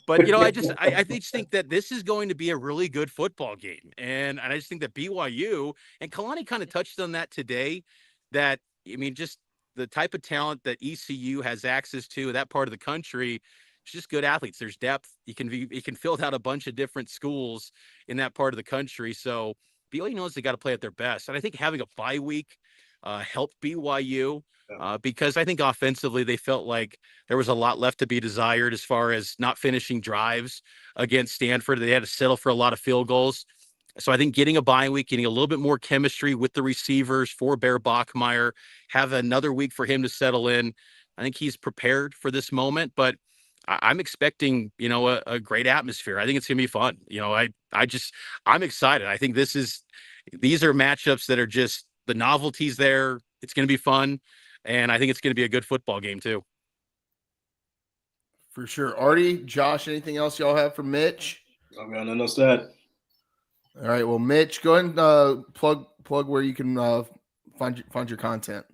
I just think that this is going to be a really good football game. And I just think that BYU, and Kalani kind of touched on that today, that, I mean, just the type of talent that ECU has access to, that part of the country, it's just good athletes. There's depth. You can fill out a bunch of different schools in that part of the country. So BYU knows they got to play at their best. And I think having a bye week helped BYU because I think offensively they felt like there was a lot left to be desired as far as not finishing drives against Stanford. They had to settle for a lot of field goals. So I think getting a bye week, getting a little bit more chemistry with the receivers for Bear Bachmeier, have another week for him to settle in. I think he's prepared for this moment, but I'm expecting, a great atmosphere. I think it's going to be fun. I'm excited. I think these are matchups that are just, the novelty's there. It's going to be fun. And I think it's going to be a good football game too. For sure. Artie, Josh, anything else y'all have for Mitch? I got nothing else to add. All right. Well, Mitch, go ahead and plug where you can find your content.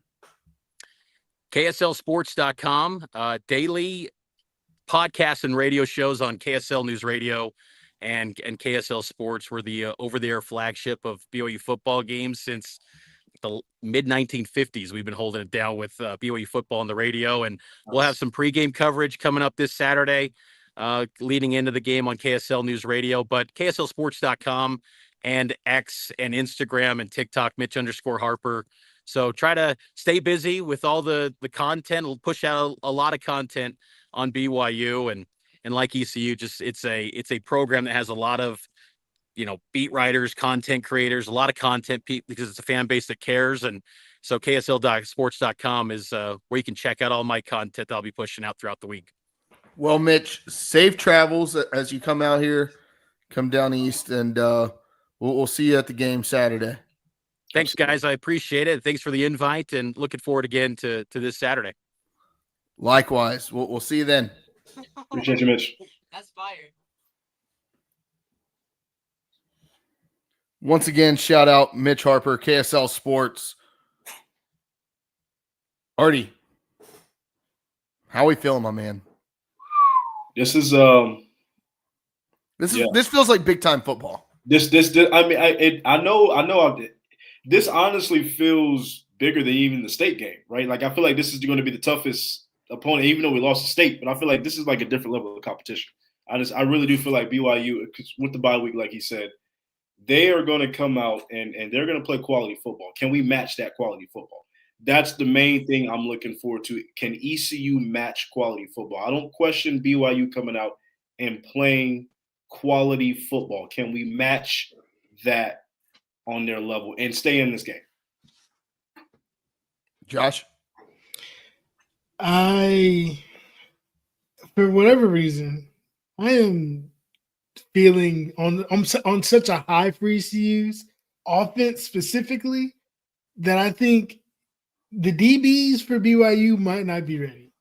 KSLsports.com, daily podcasts and radio shows on KSL News Radio and KSL Sports. We're the over-the-air flagship of BYU football games since the mid-1950s. We've been holding it down with BYU football on the radio, and we'll have some pregame coverage coming up this Saturday, leading into the game on KSL News Radio. But KSLsports.com and X and Instagram and TikTok, Mitch_Harper. So try to stay busy with all the content. We'll push out a lot of content on BYU, and like ECU, just it's a program that has a lot of beat writers, content creators, a lot of content because it's a fan base that cares. And so KSL.sports.com is where you can check out all my content that I'll be pushing out throughout the week. Well, Mitch, safe travels as you come out here, come down east, and we'll see you at the game Saturday. Thanks, guys. I appreciate it. Thanks for the invite, and looking forward again to this Saturday. Likewise. We'll see you then. Appreciate you, Mitch. That's fire. Once again, shout out Mitch Harper, KSL Sports. Artie, how we feeling, my man? This is this feels like big time football. This I know this honestly feels bigger than even the state game, right? Like I feel like this is going to be the toughest opponent, even though we lost the state. But I feel like this is like a different level of competition. I really do feel like BYU, with the bye week, like he said, they are going to come out and they're going to play quality football. Can we match that quality football? That's the main thing I'm looking forward to. Can ECU match quality football? I don't question BYU coming out and playing quality football. Can we match that on their level and stay in this game? Josh? For whatever reason, I am feeling on such a high for ECU's offense specifically that I think the DBs for BYU might not be ready.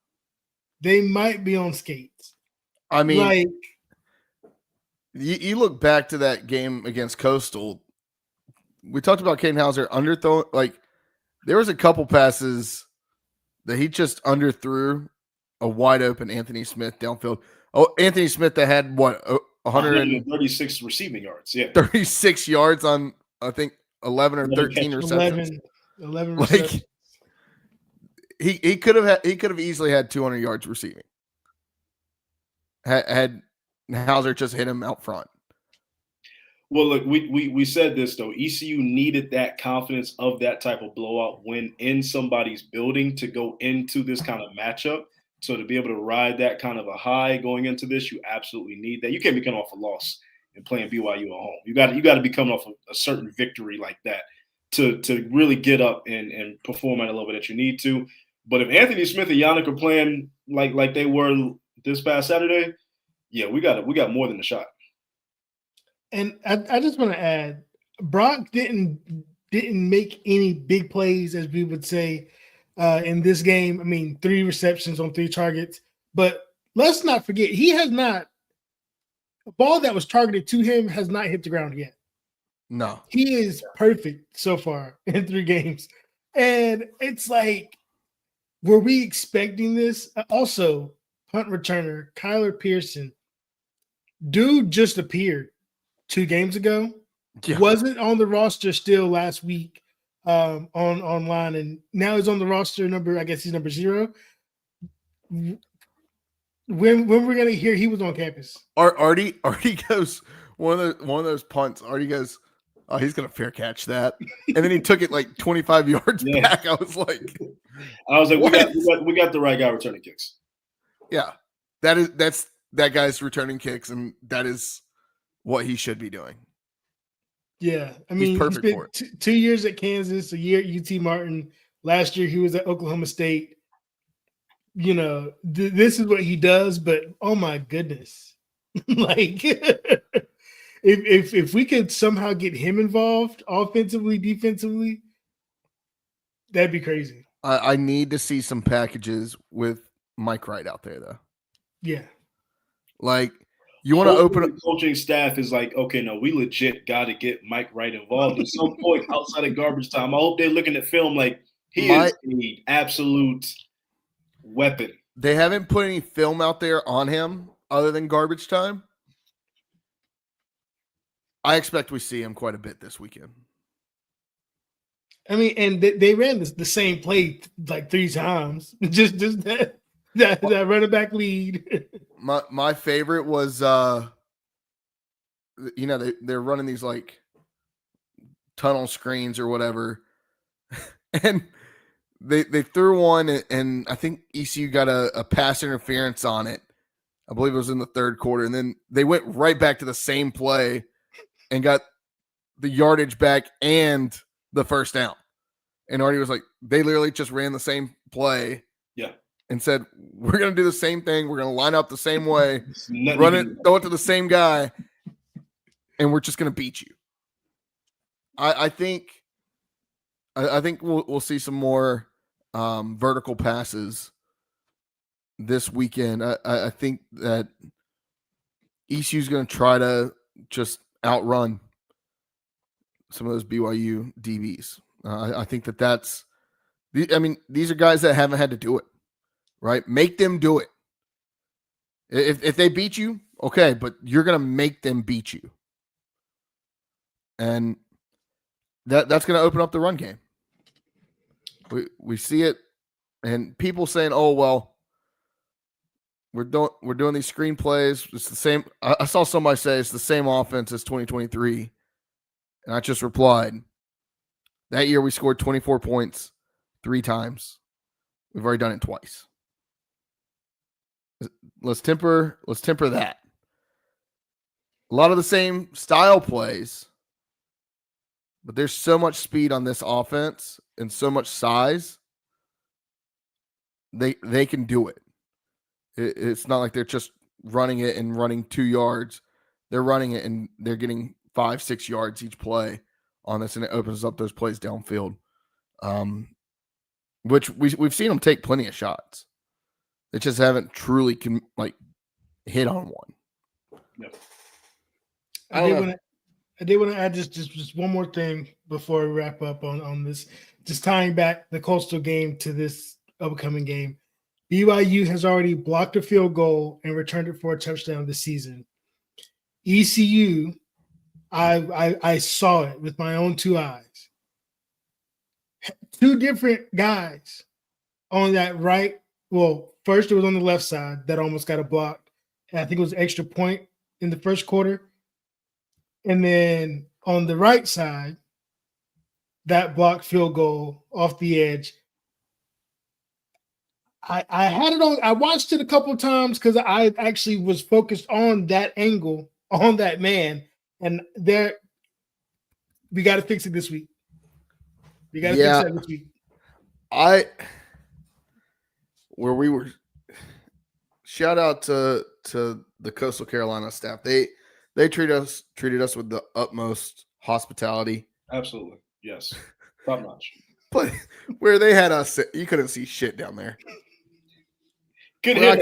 they might be on skates. I mean, Like, you look back to that game against Coastal. We talked about Caden Hauser underthrow. Like, there was a couple passes that he just underthrew a wide open Anthony Smith downfield. Oh, Anthony Smith that had what 136 receiving yards. Yeah, 36 yards on I think 11 or 13 receptions. 11 Like receptions. he could have easily had 200 yards receiving. Had Hauser just hit him out front. Well, look, we said this though. ECU needed that confidence of that type of blowout win in somebody's building to go into this kind of matchup. So to be able to ride that kind of a high going into this, you absolutely need that. You can't be coming off a loss and playing BYU at home. You got to be coming off a certain victory like that to really get up and perform at a level that you need to. But if Anthony Smith and Yannick are playing like they were this past Saturday, yeah, we got more than a shot. And I just want to add, Brock didn't make any big plays, as we would say, in this game. I mean, 3 receptions on 3 targets. But let's not forget, he has not – a ball that was targeted to him has not hit the ground yet. No. He is perfect so far in 3 games. And it's like, were we expecting this? Also, punt returner, Kyler Pearson, dude just appeared 2 games ago. Yeah. Wasn't on the roster still last week online, and now he's on the roster number, I guess he's number 0. When we're gonna hear he was on campus? Artie goes one of those punts. Artie goes, oh, he's gonna fair catch that, and then he took it like 25 yards back. I was like, we got the right guy returning kicks. Yeah, that's that guy's returning kicks, and that is what he should be doing. Yeah, I mean, he's perfect for it. 2 years at Kansas, a year at UT Martin. Last year he was at Oklahoma State. You know, this is what he does. But oh my goodness, like if we could somehow get him involved offensively, defensively, that'd be crazy. I need to see some packages with Mike Wright out there, though. Yeah, like. You want to open up? The coaching staff is like, okay, no, we legit got to get Mike Wright involved at some point outside of garbage time. I hope they're looking at film like he is an absolute weapon. They haven't put any film out there on him other than garbage time. I expect we see him quite a bit this weekend. I mean, and they ran the same play like 3 times. Just that running back lead. My favorite was they're running these like tunnel screens or whatever. And they threw one and I think ECU got a pass interference on it. I believe it was in the 3rd quarter. And then they went right back to the same play and got the yardage back and the first down. And Artie was like, they literally just ran the same play. Yeah. And said, we're going to do the same thing. We're going to line up the same way, run it, throw it to the same guy, and we're just going to beat you. I think we'll see some more vertical passes this weekend. I think that ECU is going to try to just outrun some of those BYU DBs. I think that's – these are guys that haven't had to do it. Right? Make them do it. If they beat you, okay, but you're going to make them beat you. And that's going to open up the run game. We see it, and people saying, oh, well, we're doing these screenplays. It's the same. I saw somebody say it's the same offense as 2023. And I just replied, that year we scored 24 points 3 times. We've already done it twice. Let's temper that. A lot of the same style plays, but there's so much speed on this offense and so much size. They can do it. It's not like they're just running it and running 2 yards. They're running it and they're getting 5-6 yards each play on this, and it opens up those plays downfield. Which we've seen them take plenty of shots. They just haven't truly hit on one. Yep. I did want to add just one more thing before we wrap up on this. Just tying back the Coastal game to this upcoming game. BYU has already blocked a field goal and returned it for a touchdown this season. ECU, I saw it with my own two eyes. Two different guys on that right. Well, first it was on the left side that almost got a block. And I think it was extra point in the first quarter. And then on the right side, that blocked field goal off the edge. I had it on. I watched it a couple of times because I actually was focused on that angle, on that man. And there, we got to fix it this week. We got to fix that this week. Shout out to the Coastal Carolina staff. They treated us with the utmost hospitality. Absolutely. Yes. Top notch. But where they had us, you couldn't see shit down there. Couldn't I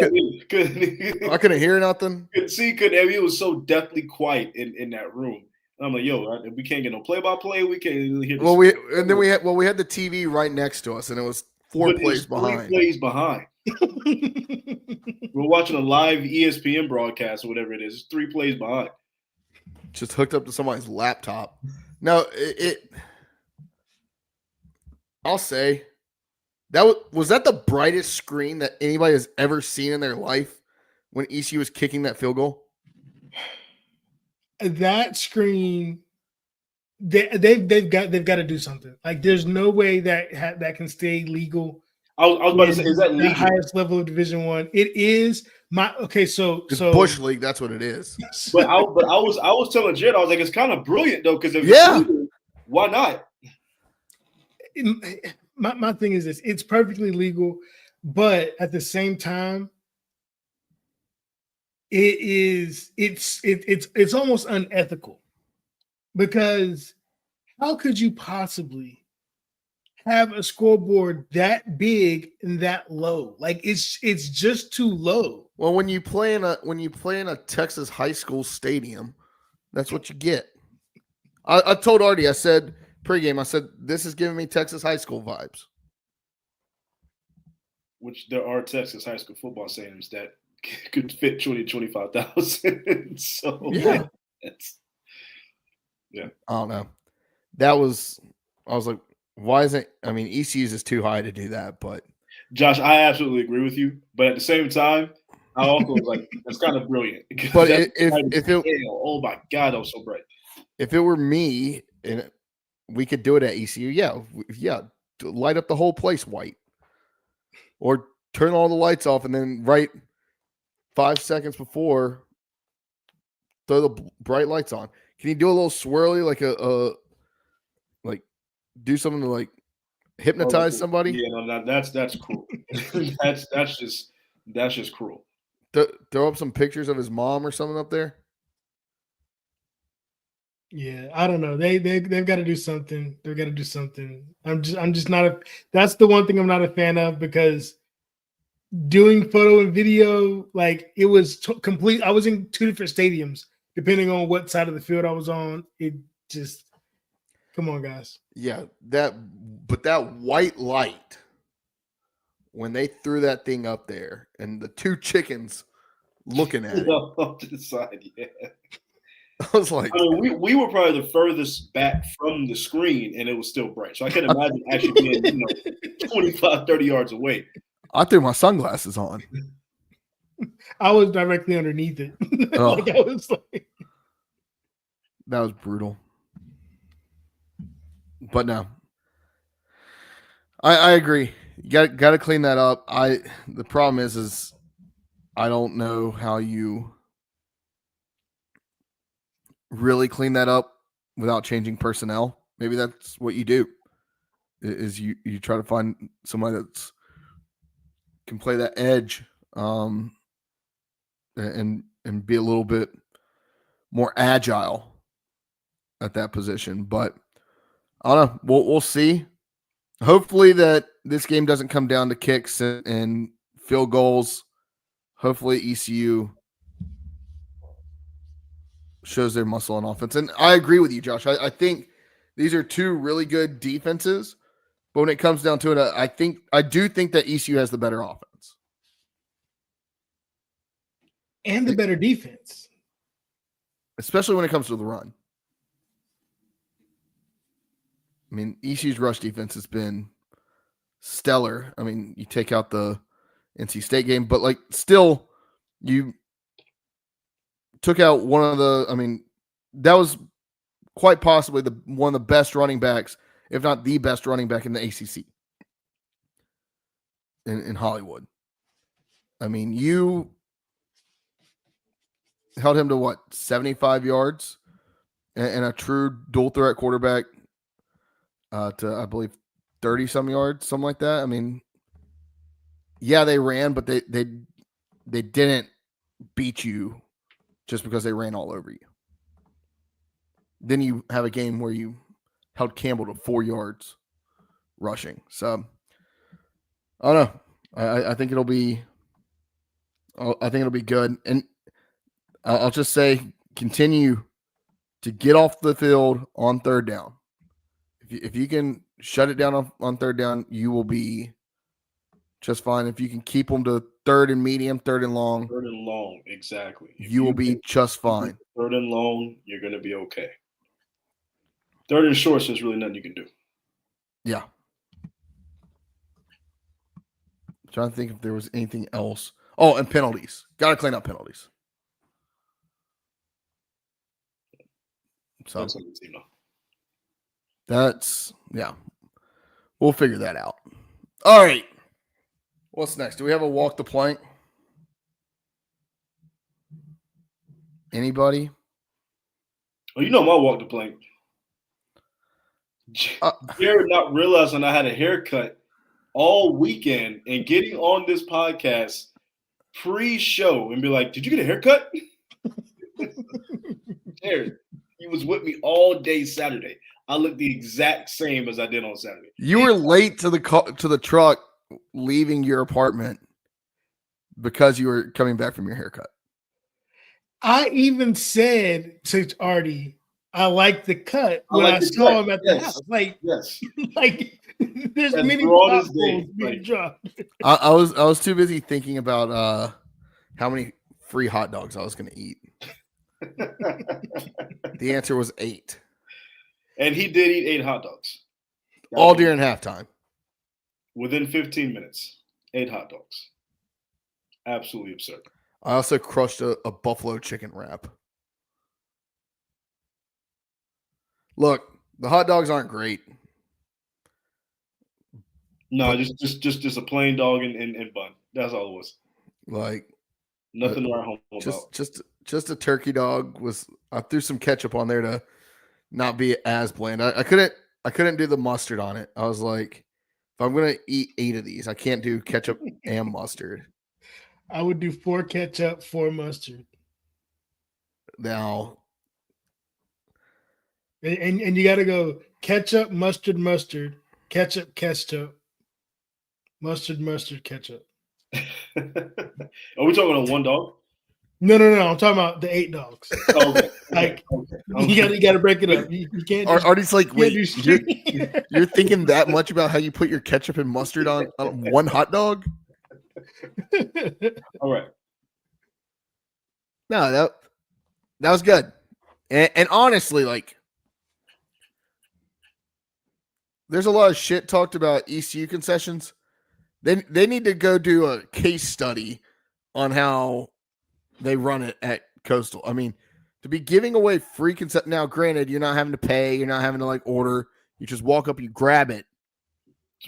couldn't hear nothing. It was so deathly quiet in that room. And I'm like, yo, we can't get no play-by-play. We can't even hear. We had the TV right next to us, and it was four plays behind. 3 plays behind. We're watching a live ESPN broadcast or whatever it is. It's 3 plays behind. Just hooked up to somebody's laptop. No, I'll say was that the brightest screen that anybody has ever seen in their life when ECU was kicking that field goal? That screen, they've got to do something. Like, there's no way that can stay legal. I was about to say, is that legal? The highest level of Division I? It is. So Bush League. That's what it is. But I was telling Jared, I was like, it's kind of brilliant though, because why not? My thing is this: it's perfectly legal, but at the same time, it's almost unethical, because how could you possibly have a scoreboard that big and that low? Like, it's just too low. Well, when you play in a Texas high school stadium, that's what you get. I told Artie, I said pregame, I said, this is giving me Texas high school vibes. Which there are Texas high school football stadiums that could fit 20,000-25,000. So yeah. Yeah. I don't know. I was like, why isn't, ECU's is too high to do that, but Josh, I absolutely agree with you. But at the same time, I also was like, that's kind of brilliant. But oh my God, that was so bright. If it were me and we could do it at ECU, yeah, light up the whole place white, or turn all the lights off, and then right 5 seconds before, throw the bright lights on. Can you do a little swirly, like do something to like hypnotize somebody? Yeah, no, that's cruel. that's just cruel. Throw up some pictures of his mom or something up there. Yeah, I don't know. They've got to do something. They've got to do something. I'm just not that's the one thing I'm not a fan of, because doing photo and video, like, it was complete. I was in 2 different stadiums depending on what side of the field I was on. It just, come on, guys. Yeah, that white light, when they threw that thing up there and the 2 chickens looking at it up to the side, yeah. I was like, we were probably the furthest back from the screen, and it was still bright. So I can imagine actually being 25, 30 yards away. I threw my sunglasses on. I was directly underneath it. Oh, like, I was like, that was brutal. But no, I agree. You got to clean that up. The problem is I don't know how you really clean that up without changing personnel. Maybe that's what you do, is you try to find somebody that's can play that edge, and be a little bit more agile at that position. But I don't know. We'll see. Hopefully that this game doesn't come down to kicks and field goals. Hopefully ECU shows their muscle on offense. And I agree with you, Josh. I think these are two really good defenses. But when it comes down to it, I do think that ECU has the better offense. And the better defense. Especially when it comes to the run. I mean, ECU's rush defense has been stellar. I mean, you take out the NC State game, but like still you took out one of the, I mean, that was quite possibly one of the best running backs, if not the best running back in the ACC in Hollywood. I mean, you held him to what, 75 yards and a true dual threat quarterback to, I believe, 30 some yards, something like that. I mean, yeah, they ran, but they didn't beat you just because they ran all over you. Then you have a game where you held Campbell to 4 yards rushing. So I don't know. I think it'll be good. And I'll just say continue to get off the field on third down. If you can shut it down on third down, you will be just fine. If you can keep them to third and medium, third and long. Third and long, exactly. You will be just fine. Third and long, you're going to be okay. Third and short, there's really nothing you can do. Yeah. I'm trying to think if there was anything else. Oh, and penalties. Got to clean up penalties. So that's, yeah. We'll figure that out. All right. What's next? Do we have a walk the plank? Anybody? Oh, you know my walk the plank. Jared not realizing I had a haircut all weekend and getting on this podcast pre-show and be like, "Did you get a haircut?" Jared, he was with me all day Saturday. I looked the exact same as I did on Saturday. You were late to the truck leaving your apartment because you were coming back from your haircut. I even said to Artie, I like the cut when I saw him at the house. Like, yes. Like there's As many broad as potholes day, being like- dropped. I was too busy thinking about how many free hot dogs I was going to eat. The answer was 8. And he did eat 8 hot dogs. All during halftime. Within 15 minutes, 8 hot dogs. Absolutely absurd. I also crushed a buffalo chicken wrap. Look, the hot dogs aren't great. No, just a plain dog and bun. That's all it was. Like Nothing to write home about. just a turkey dog I threw some ketchup on there to not be as bland. I couldn't do the mustard on it. I was like, if I'm gonna eat 8 of these, I can't do ketchup and mustard. I would do 4 ketchup, 4 mustard. Now And you gotta go ketchup, mustard, ketchup, mustard, ketchup. Are we talking on one dog? No. I'm talking about the 8 dogs. Oh, okay. Like Okay. you gotta break it up. You can't. Artie's like, wait, do you're thinking that much about how you put your ketchup and mustard on one hot dog? All right. No, that was good. And honestly, like, there's a lot of shit talked about ECU concessions. They need to go do a case study on how they run it at Coastal. I mean, to be giving away free concessions. Now, granted, you're not having to pay. You're not having to, like, order. You just walk up, you grab it.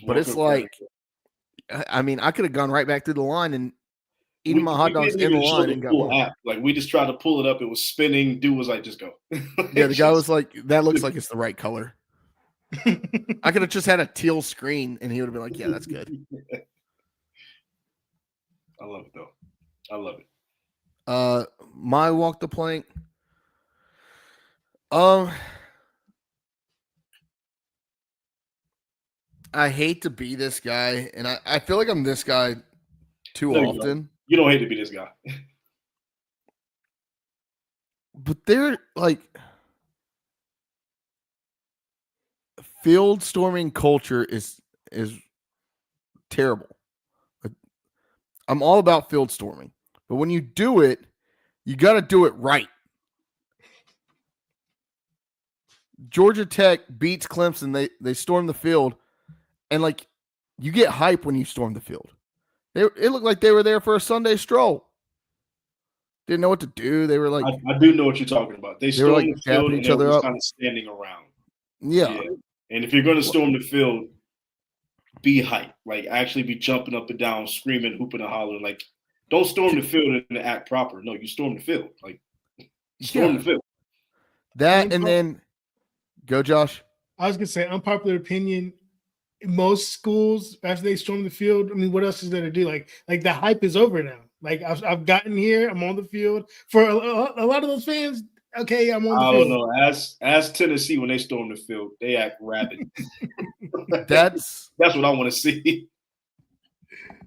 But it's like, I mean, I could have gone right back through the line and eaten my hot dogs in the line and got cool one. app. Like, we just tried to pull it up. It was spinning. Dude was like, just go. Yeah, the guy was like, that looks like it's the right color. I could have just had a teal screen and he would have been like, yeah, that's good. I love it, though. I love it. My walk the plank. I hate to be this guy, and I feel like I'm this guy too No, often. You don't hate to be this guy. But they're like field storming culture is terrible. I'm all about field storming, but when you do it, you got to do it right. Georgia Tech beats Clemson. They storm the field, and like you get hype when you storm the field. It looked like they were there for a Sunday stroll. Didn't know what to do. They were like, I do know what you're talking about. They were stormed like the field dapping and each other everyone's up. kind of standing around. Yeah. And if you're going to storm the field, be hype. Like actually be jumping up and down, screaming, hooping and hollering. Like don't storm the field and act proper. No, you storm the field. Like storm the field. That and then go, Josh. I was gonna say unpopular opinion. Most schools after they storm the field, I mean, what else is there to do? Like the hype is over now. Like I've gotten here, I'm on the field. For a lot of those fans, okay, I'm on the field. I don't know. As Tennessee when they storm the field, they act rabid. That's what I want to see.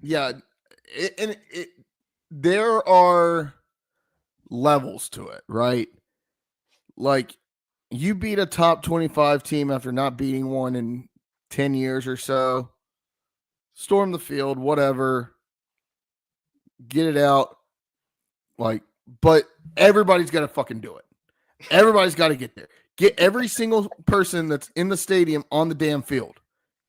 Yeah, there are levels to it, right? Like you beat a top 25 team after not beating one in 10 years or so. Storm the field, whatever. Get it out. Like, but everybody's got to fucking do it. Everybody's got to get there. Get every single person that's in the stadium on the damn field.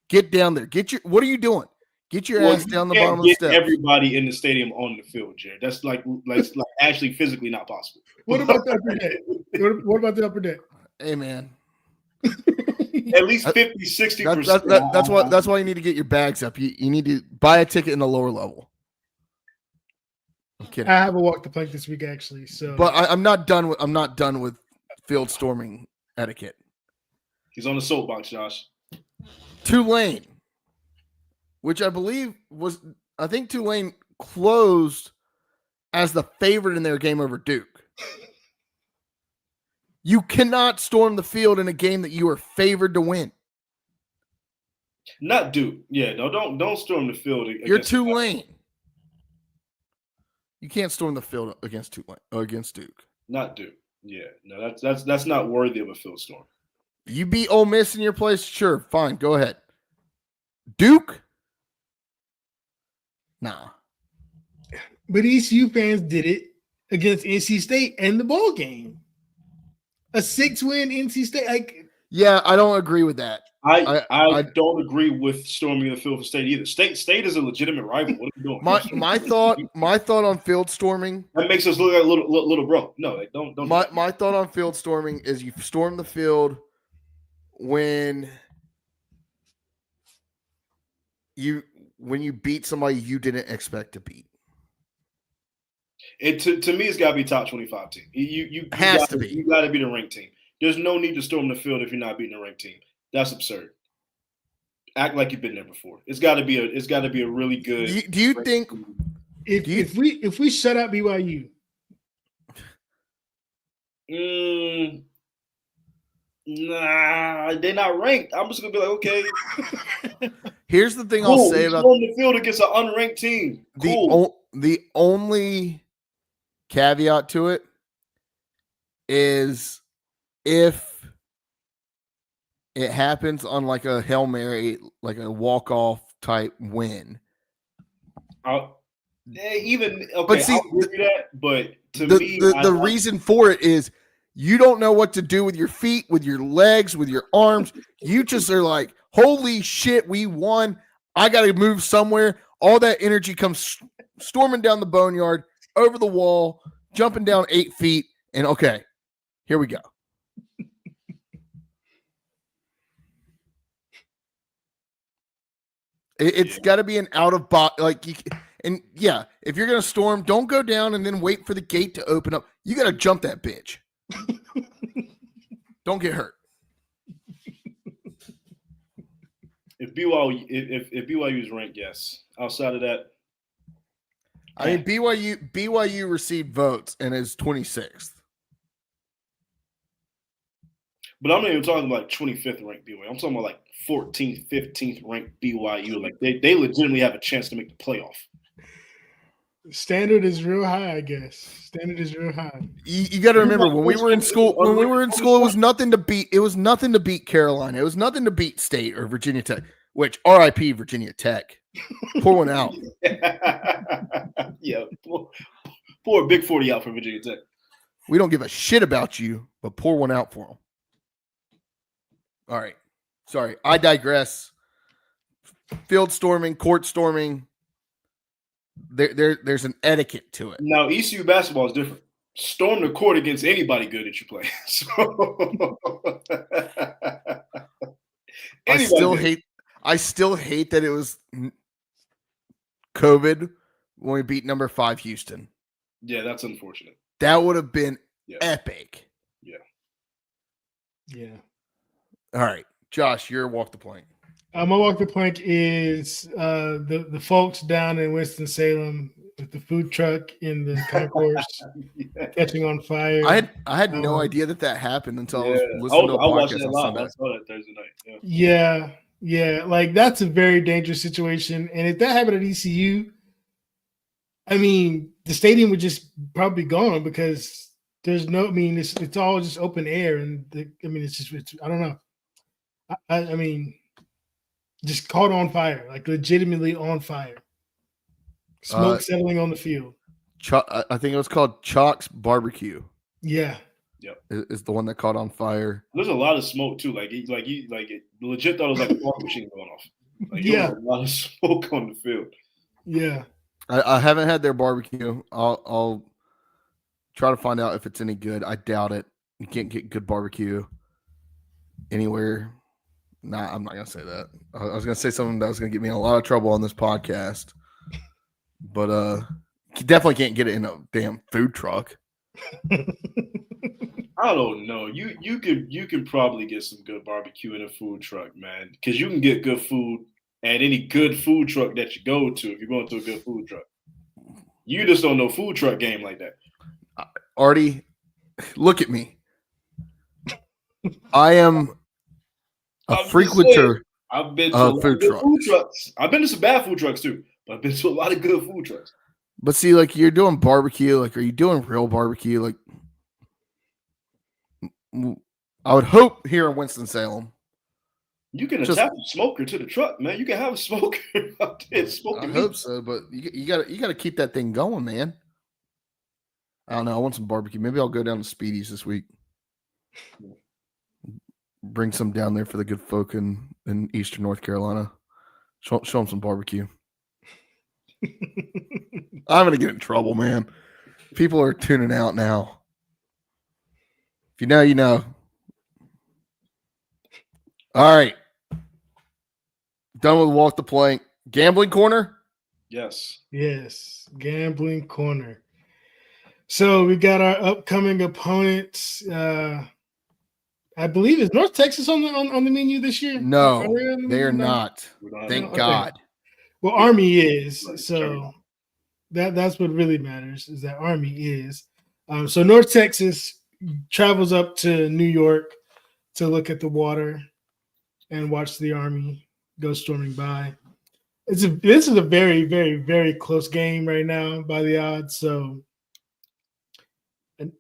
Get down there. What are you doing? Get your ass down the bottom of the steps. Everybody in the stadium on the field, Jared. That's like actually physically not possible. What about the upper deck? What about the upper deck? Hey, man. At least 50, 60%. That's why you need to get your bags up. You need to buy a ticket in the lower level. I'm kidding. I haven't walked the plank this week actually, so. But I'm not done with field storming etiquette. He's on the soapbox, Josh. Tulane, which I believe I think Tulane closed as the favorite in their game over Duke. You cannot storm the field in a game that you are favored to win. Not Duke. Yeah, no, don't storm the field. You're Tulane. You can't storm the field against Tulane or against Duke. Not Duke. Yeah, no, that's not worthy of a field storm. You beat Ole Miss in your place, sure, fine, go ahead. Duke? Nah. But ECU fans did it against NC State and the bowl game. A 6-win NC State. Like, yeah, I don't agree with that. I don't agree with storming the field for State either. State is a legitimate rival. What are you doing? My thought on field storming. That makes us look like little bro. No, like, don't. My thought on field storming is you storm the field when you beat somebody you didn't expect to beat. To me, it's got to be top 25 team. You got to be the ranked team. There's no need to storm the field if you're not beating a ranked team. That's absurd. Act like you've been there before. It's got to be a really good. Do you think if we shut out BYU? Nah, they're not ranked. I'm just gonna be like, okay. Here's the thing I'll say about on the field against an unranked team. Cool. The only caveat to it is if it happens on like a Hail Mary, like a walk-off type win. But see, I'll give you that. But to me, the reason for it is you don't know what to do with your feet, with your legs, with your arms. You just are like, holy shit, we won. I got to move somewhere. All that energy comes storming down the Boneyard, over the wall, jumping down 8 feet, and okay, here we go. It's got to be an out of box, and yeah, if you're gonna storm, don't go down and then wait for the gate to open up. You got to jump that bitch. Don't get hurt. If BYU is ranked, yes. Outside of that, I mean BYU received votes and is 26th. But I'm not even talking about 25th ranked BYU. I'm talking about like 14th, 15th ranked BYU. Like they legitimately have a chance to make the playoff. Standard is real high, I guess. Standard is real high. You got to remember when we were in school. When we were in school, it was nothing to beat. It was nothing to beat Carolina. It was nothing to beat State or Virginia Tech. Which RIP Virginia Tech. Pour one out. Yeah, pour a big 40 out for Virginia Tech. We don't give a shit about you, but pour one out for them. All right. Sorry, I digress. Field storming, court storming. There's an etiquette to it. Now, ECU basketball is different. Storm the court against anybody good that you play. So I still hate that it was COVID when we beat number 5 Houston. Yeah, that's unfortunate. That would have been epic. Yeah. All right, Josh, your walk the plank. My walk the plank is the folks down in Winston-Salem with the food truck in the concourse catching on fire. I had no idea that happened until I was listening to a podcast on Sunday. I saw that Thursday night. Yeah. Like that's a very dangerous situation. And if that happened at ECU, I mean, the stadium would just probably be gone because there's no. I mean, it's all just open air, and it's I don't know. I mean, just caught on fire, like legitimately on fire. Smoke settling on the field. I think it was called Chalk's Barbecue. Yeah. Is the one that caught on fire. There's a lot of smoke too. Like it legit thought it was like a fog machine going off. Like, there was a lot of smoke on the field. Yeah. I haven't had their barbecue. I'll try to find out if it's any good. I doubt it. You can't get good barbecue anywhere. Nah, I'm not gonna say that. I was gonna say something that was gonna get me in a lot of trouble on this podcast. But you definitely can't get it in a damn food truck. I don't know. You can probably get some good barbecue in a food truck, man. Because you can get good food at any good food truck that you go to if you're going to a good food truck. You just don't know food truck game like that. Artie, look at me. I am a frequenter I've been to of food trucks. I've been to some bad food trucks too, but I've been to a lot of good food trucks. But see, like you're doing barbecue, like are you doing real barbecue? Like I would hope here in Winston-Salem. You can attach a smoker to the truck, man. You can have a smoker out there smoking. I hope so, but you gotta keep that thing going, man. I don't know. I want some barbecue. Maybe I'll go down to Speedy's this week. Bring some down there for the good folk in Eastern North Carolina. Show them some barbecue. I'm gonna get in trouble, man. People are tuning out now. If you know, you know. All right. Done with walk the plank. Gambling corner? Yes. Gambling corner. So we got our upcoming opponents. I believe is North Texas on the menu this year? No, they are not. Thank God. Well, Army is. So that's what really matters is that Army is. So North Texas travels up to New York to look at the water and watch the Army go storming by. This is a very, very, very close game right now by the odds. So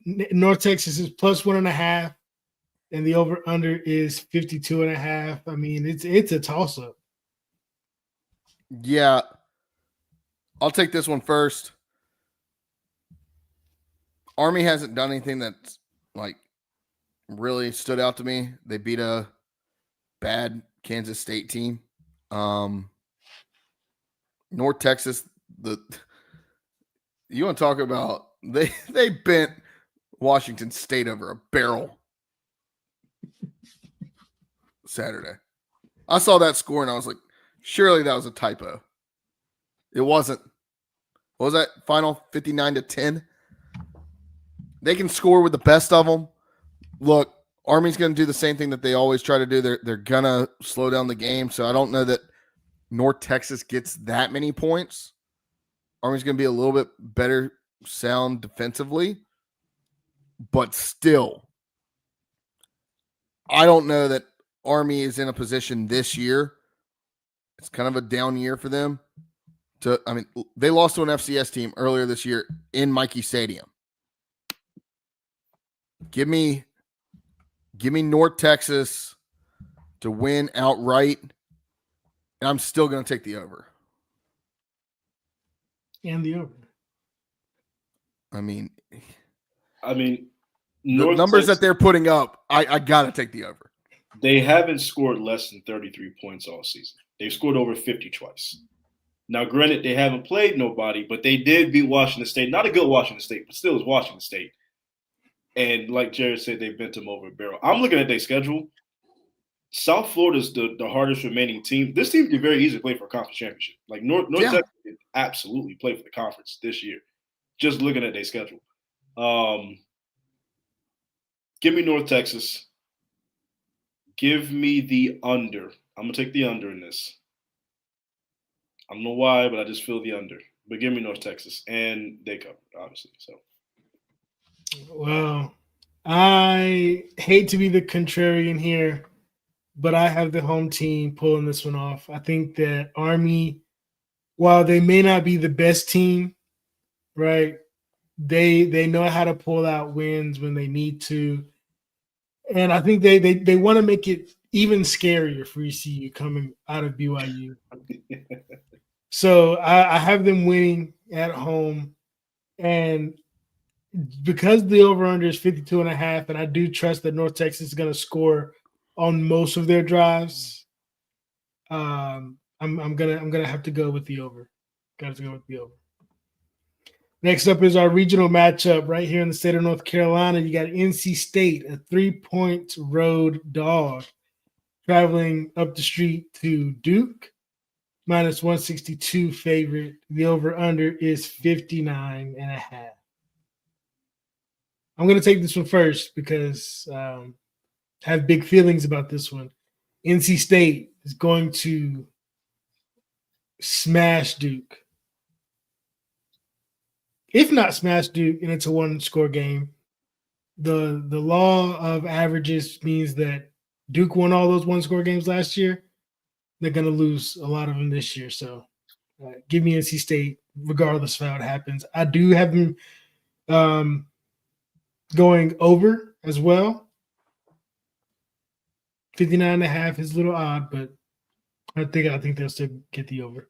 North Texas is plus 1.5, and the over/under is 52.5. I mean, it's a toss-up. Yeah. I'll take this one first. Army hasn't done anything that's like really stood out to me. They beat a bad Kansas State team. North Texas, you want to talk about they bent Washington State over a barrel Saturday. I saw that score and I was like, surely that was a typo. It wasn't. What was that final 59-10? They can score with the best of them. Look, Army's going to do the same thing that they always try to do. They're going to slow down the game. So I don't know that North Texas gets that many points. Army's going to be a little bit better sound defensively. But still, I don't know that Army is in a position this year. It's kind of a down year for them they lost to an FCS team earlier this year in Mikey Stadium. Give me North Texas to win outright, and I'm still going to take the over. And the over. I mean, the numbers that they're putting up, I got to take the over. They haven't scored less than 33 points all season. They've scored over 50 twice. Now, granted, they haven't played nobody, but they did beat Washington State. Not a good Washington State, but still is Washington State. And like Jared said, they bent them over a barrel. I'm looking at their schedule. South Florida's the hardest remaining team. This team could very easily play for a conference championship. Like North Texas could absolutely play for the conference this year. Just looking at their schedule. Give me North Texas. Give me the under. I'm going to take the under in this. I don't know why, but I just feel the under. But give me North Texas. And they cover, obviously. So. Well, I hate to be the contrarian here, but I have the home team pulling this one off. I think that Army, while they may not be the best team, right, they know how to pull out wins when they need to. And I think they want to make it even scarier for ECU coming out of BYU. So I have them winning at home. And because the over-under is 52.5, and I do trust that North Texas is going to score on most of their drives, I'm gonna have to go with the over. Got to go with the over. Next up is our regional matchup right here in the state of North Carolina. You got NC State, a 3-point road dog, traveling up the street to Duke, minus 162 favorite. The over-under is 59.5. I'm going to take this one first because I have big feelings about this one. NC State is going to smash Duke. If not smash Duke, and it's a one-score game, the law of averages means that Duke won all those one-score games last year. They're going to lose a lot of them this year. So give me NC State, regardless of how it happens. I do have them going over as well. 59.5 is a little odd, but I think they'll still get the over.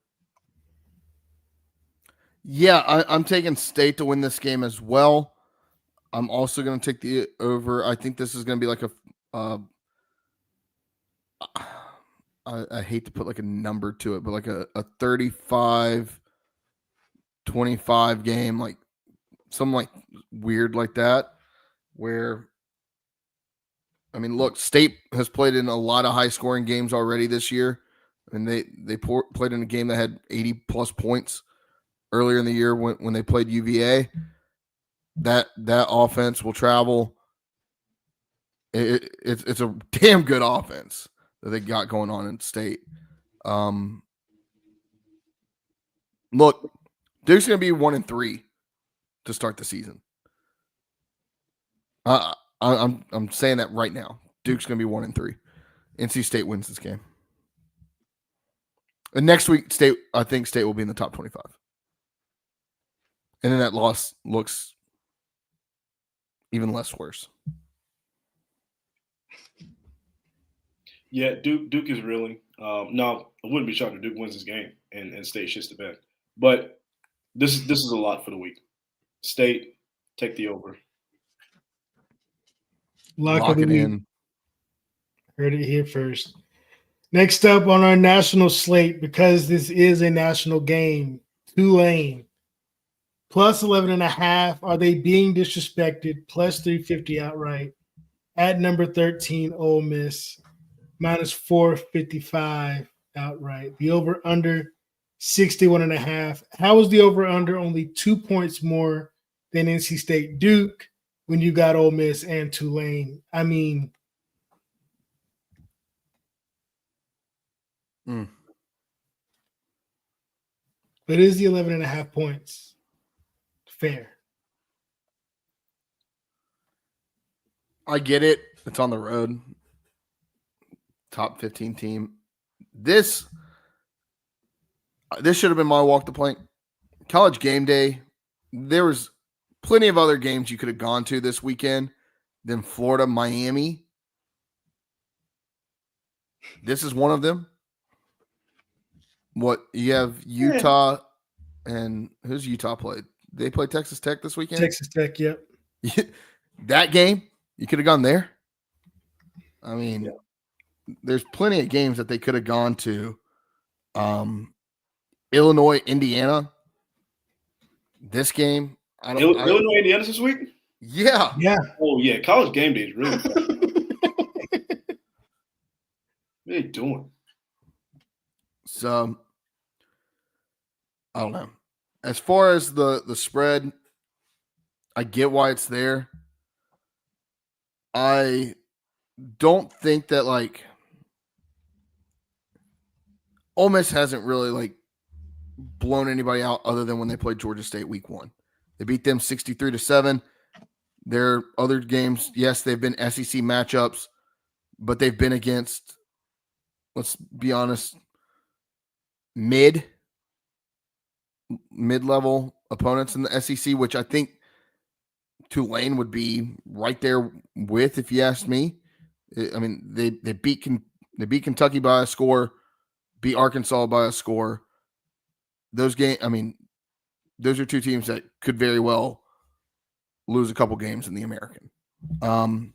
Yeah, I'm taking State to win this game as well. I'm also going to take the over. I think this is going to be like I hate to put like a number to it, but like a 35-25 game, like something like weird like that, where, I mean, look, State has played in a lot of high-scoring games already this year, and they played in a game that had 80-plus points earlier in the year when they played UVA. That offense will travel. It's a damn good offense that they got going on in State. Look, Duke's going to be 1-3 to start the season. I'm saying that right now. Duke's going to be 1-3. NC State wins this game. And next week, I think State will be in the top 25. And then that loss looks even less worse. Yeah, Duke is reeling. No, I wouldn't be shocked if Duke wins this game and State shits the bed. But this is a lot for the week. State, take the over. Lock it in. Heard it here first. Next up on our national slate, because this is a national game, Tulane. Plus 11.5. Are they being disrespected? Plus 350 outright. At number 13, Ole Miss. Minus 455 outright. The over-under, 61.5. How is the over-under only 2 points more than NC State Duke when you got Ole Miss and Tulane? I mean, but is the 11.5 points fair? I get it. It's on the road. Top 15 team. This, this should have been my walk the plank. College game day. There was plenty of other games you could have gone to this weekend than Florida, Miami. This is one of them. What you have Utah and who's Utah played? They play Texas Tech this weekend. Texas Tech, yep. That game you could have gone there. I mean, there's plenty of games that they could have gone to. Illinois, Indiana. This game, Illinois, Indiana this week. Yeah. Oh yeah, college game day is really. What are you doing? So, I don't know. As far as the spread, I get why it's there. I don't think that Ole Miss hasn't really blown anybody out other than when they played Georgia State week 1. They beat them 63-7. Their other games, yes, they've been SEC matchups, but they've been against, let's be honest, mid-level opponents in the SEC, which I think Tulane would be right there with, if you asked me. I mean, they beat Kentucky by a score, beat Arkansas by a score. Those games, I mean, those are two teams that could very well lose a couple games in the American. I'm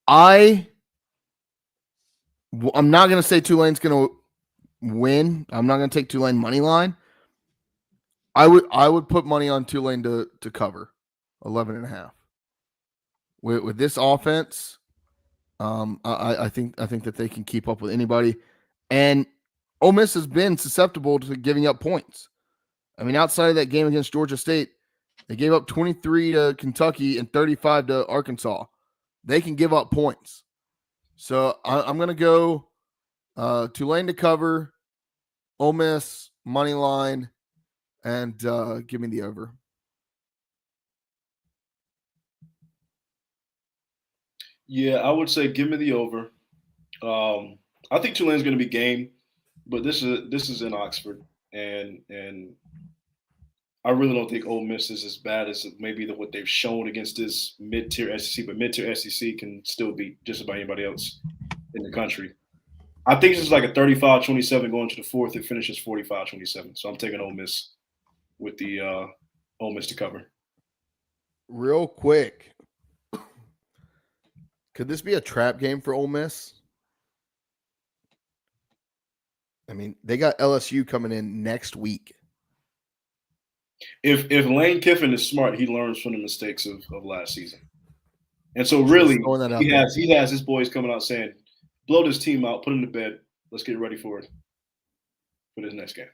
not going to say Tulane's going to win. I'm not going to take Tulane money line. I would put money on Tulane to cover 11.5. With this offense, I think that they can keep up with anybody. And Ole Miss has been susceptible to giving up points. I mean, outside of that game against Georgia State, they gave up 23 to Kentucky and 35 to Arkansas. They can give up points. So I'm going to go Tulane to cover, Ole Miss money line, and give me the over. Yeah, I would say give me the over. I think Tulane's going to be game, but this is in Oxford, and I really don't think Ole Miss is as bad as maybe what they've shown against this mid-tier SEC, but mid-tier SEC can still beat just about anybody else in the country. I think this is like a 35-27 going to the fourth. It finishes 45-27. So I'm taking Ole Miss with the Ole Miss to cover. Real quick, could this be a trap game for Ole Miss? I mean, they got LSU coming in next week. If Lane Kiffin is smart, he learns from the mistakes of last season. And so really, he has his boys coming out saying, blow this team out, put them to bed. Let's get ready for this next game.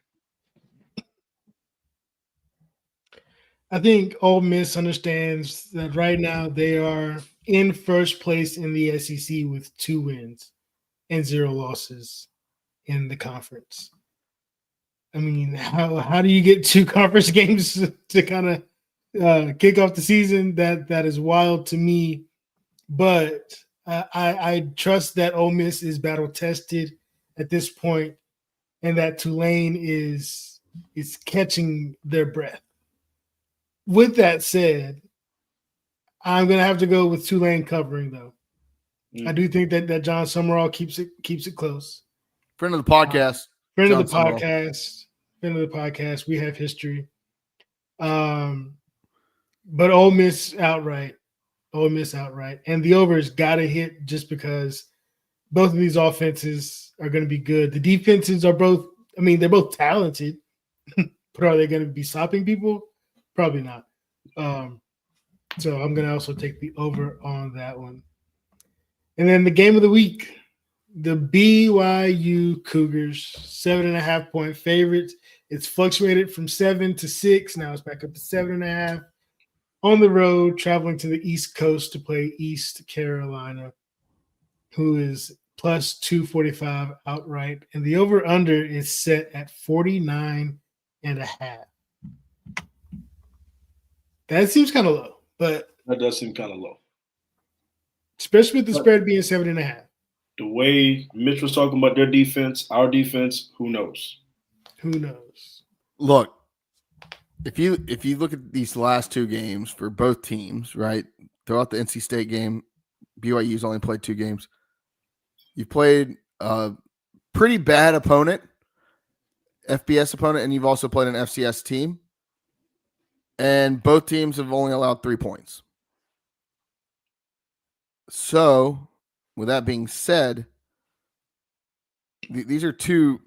I think Ole Miss understands that right now they are in first place in the SEC with 2 wins and 0 losses in the conference. I mean, how do you get 2 conference games to kind of kick off the season? That is wild to me. But I trust that Ole Miss is battle tested at this point, and that Tulane is catching their breath. With that said, I'm gonna have to go with Tulane covering though. I do think that John Summerall keeps it close. Friend of the podcast. Friend of the podcast. We have history. But Ole Miss outright. And the overs got to hit just because both of these offenses are going to be good. The defenses are both, I mean, they're both talented. But are they going to be stopping people? Probably not. So I'm going to also take the over on that one. And then the game of the week. The BYU Cougars, 7.5-point favorites. It's fluctuated from 7 to 6. Now it's back up to 7.5. On the road, traveling to the East Coast to play East Carolina, who is plus 245 outright. And the over-under is set at 49.5. That seems kind of low, but that does seem kind of low. Especially with the spread being 7.5. The way Mitch was talking about their defense, our defense, who knows? Who knows? Look, if you look at these last two games for both teams, right? Throughout the NC State game, BYU's only played 2 games. You've played a pretty bad opponent, FBS opponent, and you've also played an FCS team. And both teams have only allowed 3 points. So, with that being said, these are 2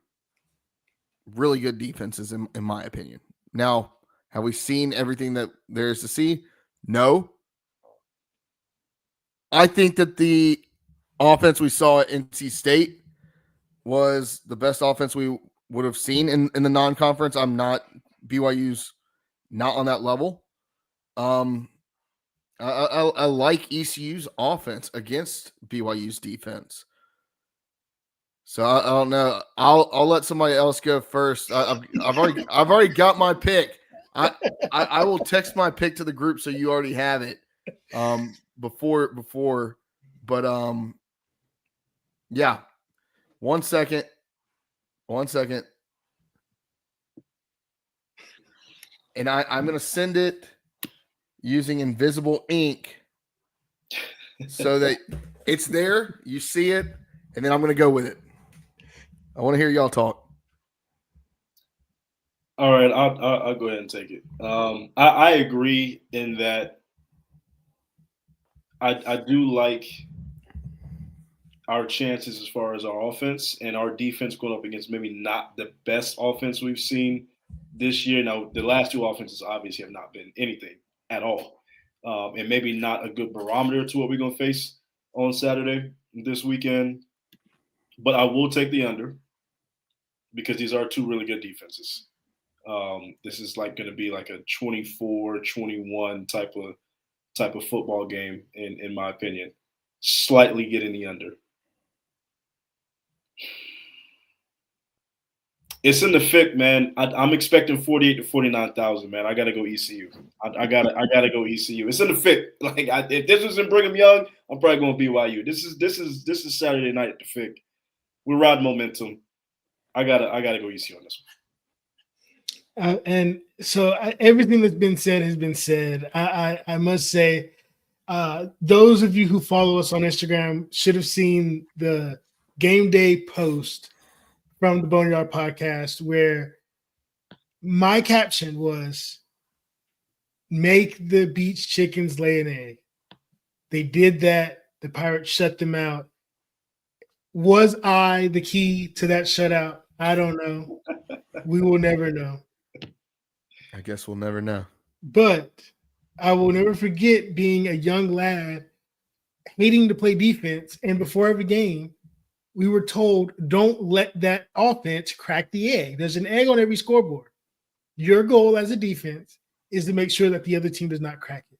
really good defenses in my opinion. Now, have we seen everything that there is to see? No. I think that the offense we saw at NC State was the best offense we would have seen in the non-conference. BYU's not on that level. I like ECU's offense against BYU's defense. So I don't know. I'll let somebody else go first. I've already got my pick. I will text my pick to the group so you already have it. Before, but yeah. 1 second. And I'm gonna send it using invisible ink so that it's there. You see it, and then I'm gonna go with it. I want to hear y'all talk. All right, I'll go ahead and take it. I agree in that I do like our chances as far as our offense and our defense going up against maybe not the best offense we've seen this year. Now, the last 2 offenses obviously have not been anything at all, and maybe not a good barometer to what we're going to face on Saturday this weekend. But I will take the under because these are 2 really good defenses. This is like going to be like a 24-21 type of football game, in my opinion. Slightly getting the under. It's in the FIC, man. I'm expecting 48 to 49,000, man. I gotta go ECU. I gotta go ECU. It's in the FIC. Like if this was in Brigham Young, I'm probably going BYU. This is Saturday night at the FIC. We're riding momentum. I gotta go ECU on this one. And so everything that's been said has been said. I must say, those of you who follow us on Instagram should have seen the game day post from the Boneyard podcast where my caption was, "Make the beach chickens lay an egg." They did that. The Pirates shut them out. Was I the key to that shutout? I don't know. We will never know. I guess we'll never know. But I will never forget being a young lad hating to play defense. And before every game, we were told, don't let that offense crack the egg. There's an egg on every scoreboard. Your goal as a defense is to make sure that the other team does not crack it.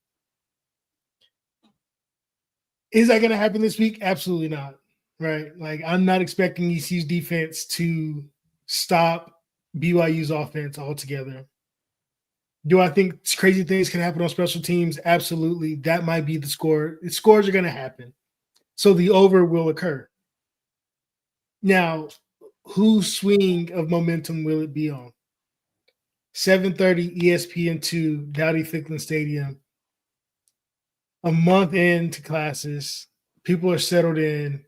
Is that going to happen this week? Absolutely not. Right? Like, I'm not expecting ECU's defense to stop BYU's offense altogether. Do I think crazy things can happen on special teams? Absolutely. That might be the score. The scores are going to happen. So the over will occur. Now, whose swing of momentum will it be on? 7:30 ESPN2, Dowdy-Ficklen Stadium. A month into classes. People are settled in.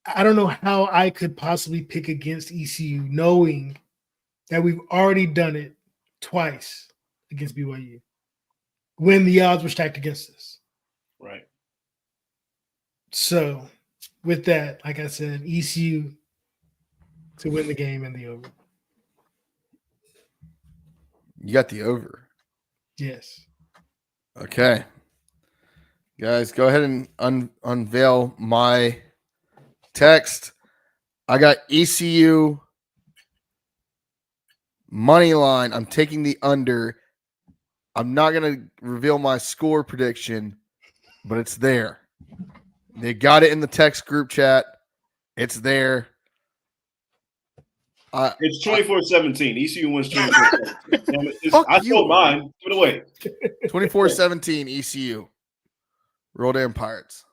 I don't know how I could possibly pick against ECU knowing that we've already done it twice against BYU when the odds were stacked against us. Right. So, with that, like I said, ECU to win the game and the over. You got the over. Yes. Okay. Guys, go ahead and unveil my text. I got ECU money line. I'm taking the under. I'm not going to reveal my score prediction, but it's there. They got it in the text group chat. It's there. It's 24-17. ECU wins 24-17. I told mine. Give it away. 24-17 ECU. Roll Damn Pirates.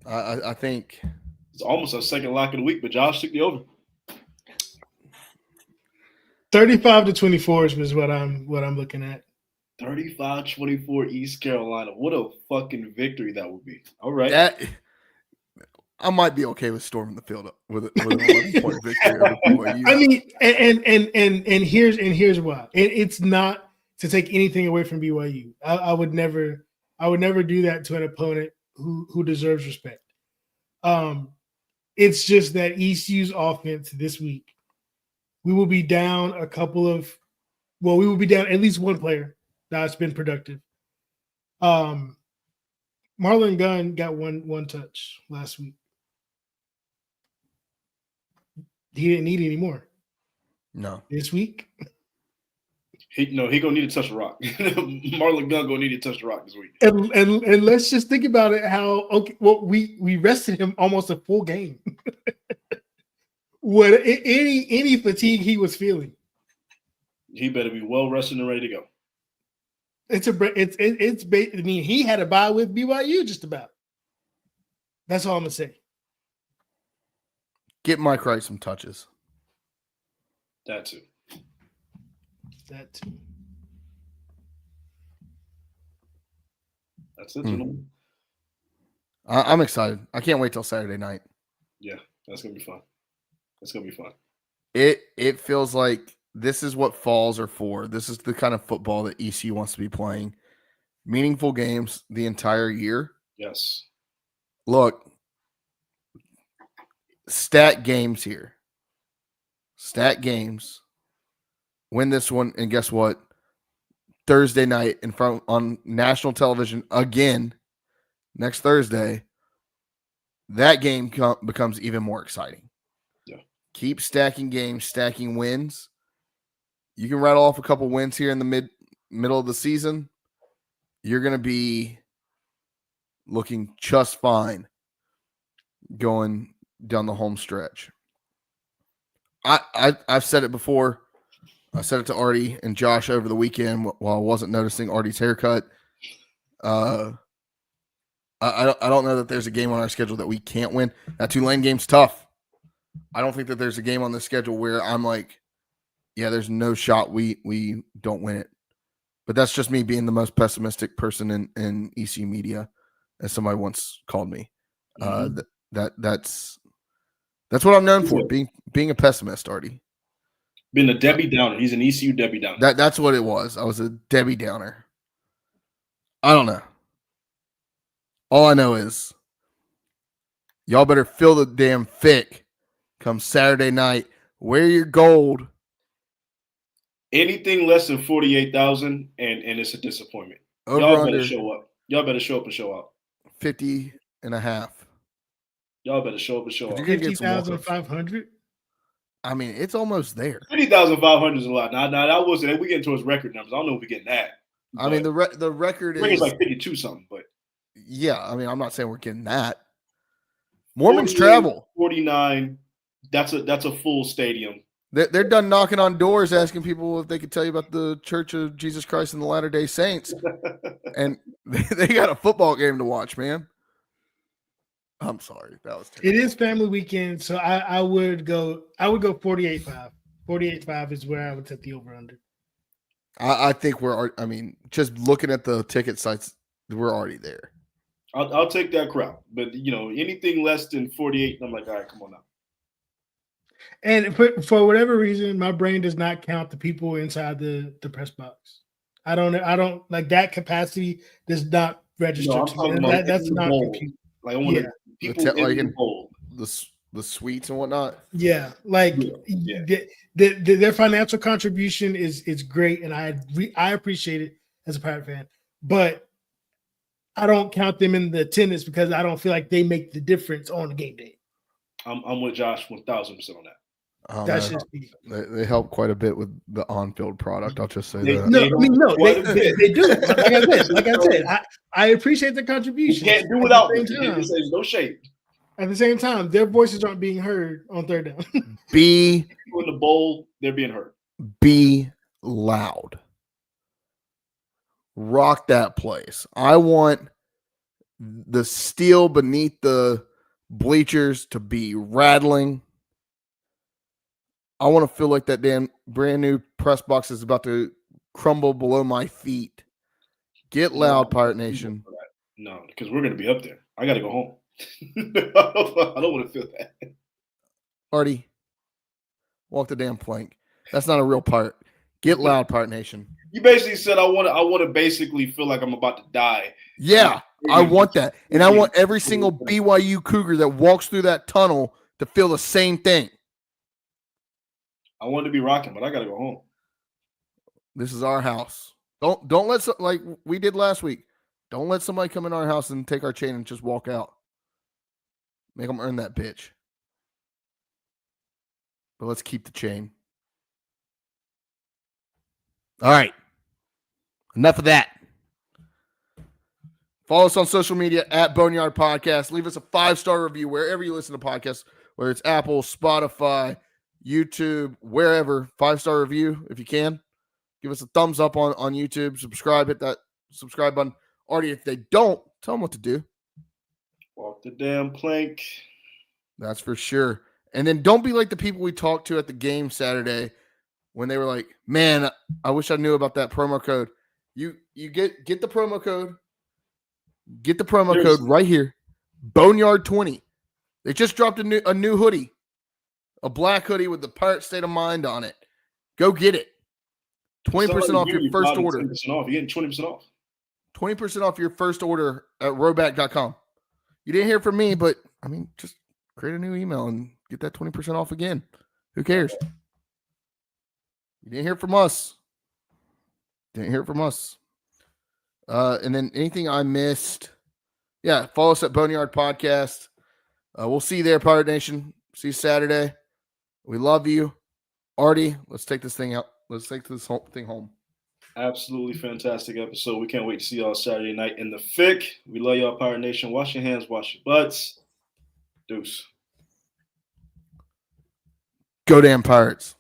I think It's almost our second lock of the week, but Josh took the over. 35-24 is what I'm looking at. 35-24 East Carolina. What a fucking victory that would be. All right. That I might be okay with storming the field up with an 11-point victory over BYU. I mean, and here's why. It's not to take anything away from BYU. I would never do that to an opponent who deserves respect. It's just that ECU's offense this week, we will be down we will be down at least one player that's been productive. Marlon Gunn got one touch last week. He didn't need any more. No. This week? He gonna need to touch the rock. Marlon Gunn gonna need to touch the rock this week. And let's just think about it. We rested him almost a full game. What any fatigue he was feeling, he better be well rested and ready to go. I mean, he had a bye with BYU just about. That's all I'm gonna say. Get Mike Wright some touches. That too. That's it. I'm excited. I can't wait till Saturday night. Yeah, that's gonna be fun. It feels like this is what falls are for. This is the kind of football that ECU wants to be playing. Meaningful games the entire year. Yes. Look, stat games here. Stat games. Win this one, and guess what? Thursday night in front on national television again next Thursday. That game becomes even more exciting. Yeah. Keep stacking games, stacking wins. You can rattle off a couple wins here in the middle of the season. You're going to be looking just fine going down the home stretch. I've said it before. I said it to Artie and Josh over the weekend while I wasn't noticing Artie's haircut. I don't know that there's a game on our schedule that we can't win. That Tulane game's tough. I don't think that there's a game on the schedule where I'm like, yeah, there's no shot we don't win it. But that's just me being the most pessimistic person in ECU media, as somebody once called me. That's what I'm known for, being a pessimist, Artie. Been a Debbie Downer. He's an ECU Debbie Downer. That's what it was. I was a Debbie Downer. I don't know. All I know is y'all better feel the damn thick come Saturday night. Wear your gold. Anything less than 48,000 and it's a disappointment. Y'all better show up. Y'all better show up and show out. 50 and a half. Y'all better show up and show out. 50,500? I mean, it's almost there. 50,500 is a lot. Now that wasn't. We getting towards record numbers. I don't know if we're getting that. I mean, the record is like 52 something, but yeah. I mean, I'm not saying we're getting that. Mormons travel 49. That's a full stadium. They're done knocking on doors, asking people if they could tell you about the Church of Jesus Christ and the Latter-day Saints, and they got a football game to watch, man. I'm sorry, that was terrible. It is family weekend, so I would go 48.5. 48.5 is where I would set the over under. I think I mean, just looking at the ticket sites, we're already there. I'll take that crowd, but anything less than 48, I'm like, all right, come on now. And for whatever reason, my brain does not count the people inside the press box. I don't like that capacity does not register. No, that's not compute. Like I want people in the bowl. The suites and whatnot. Yeah, like their financial contribution is great, and I appreciate it as a Pirate fan. But I don't count them in the attendance because I don't feel like they make the difference on the game day. I'm with Josh 1,000% on that. That's just me. They help quite a bit with the on-field product. I'll just say that. They do. Like I said, I appreciate the contribution. You can't do without them. There's no shade. At the same time, their voices aren't being heard on third down. Be in the bowl, they're being heard. Be loud. Rock that place. I want the steel beneath the bleachers to be rattling. I want to feel like that damn brand new press box is about to crumble below my feet. Get loud, Pirate Nation. No, because we're going to be up there. I got to go home. I don't want to feel that. Artie, walk the damn plank. That's not a real part. Get loud, Pirate Nation. You basically said I want to basically feel like I'm about to die. Yeah, I want that. And I want every single BYU Cougar that walks through that tunnel to feel the same thing. I wanted to be rocking, but I got to go home. This is our house. Don't let like we did last week. Don't let somebody come in our house and take our chain and just walk out. Make them earn that bitch. But let's keep the chain. All right. Enough of that. Follow us on social media at Boneyard Podcast. Leave us a 5-star review wherever you listen to podcasts, whether it's Apple, Spotify, YouTube, wherever. 5-star review if you can. Give us a thumbs up on YouTube. Subscribe. Hit that subscribe button. Artie, if they don't, tell them what to do. Walk the damn plank. That's for sure. And then don't be like the people we talked to at the game Saturday when they were like, man, I wish I knew about that promo code. You get the promo code. Get the promo code right here. Boneyard 20. They just dropped a new hoodie. A black hoodie with the Pirate State of Mind on it. Go get it. 20% off your first order. 10% off. You're getting 20% off. 20% off your first order at rowback.com. You didn't hear from me, but I mean, just create a new email and get that 20% off again. Who cares? You didn't hear from us. And then anything I missed, yeah, follow us at Boneyard Podcast. We'll see you there, Pirate Nation. See you Saturday. We love you. Artie, let's take this thing out. Let's take this whole thing home. Absolutely fantastic episode. We can't wait to see y'all Saturday night in the FIC. We love y'all, Pirate Nation. Wash your hands, wash your butts. Deuce. Go damn Pirates.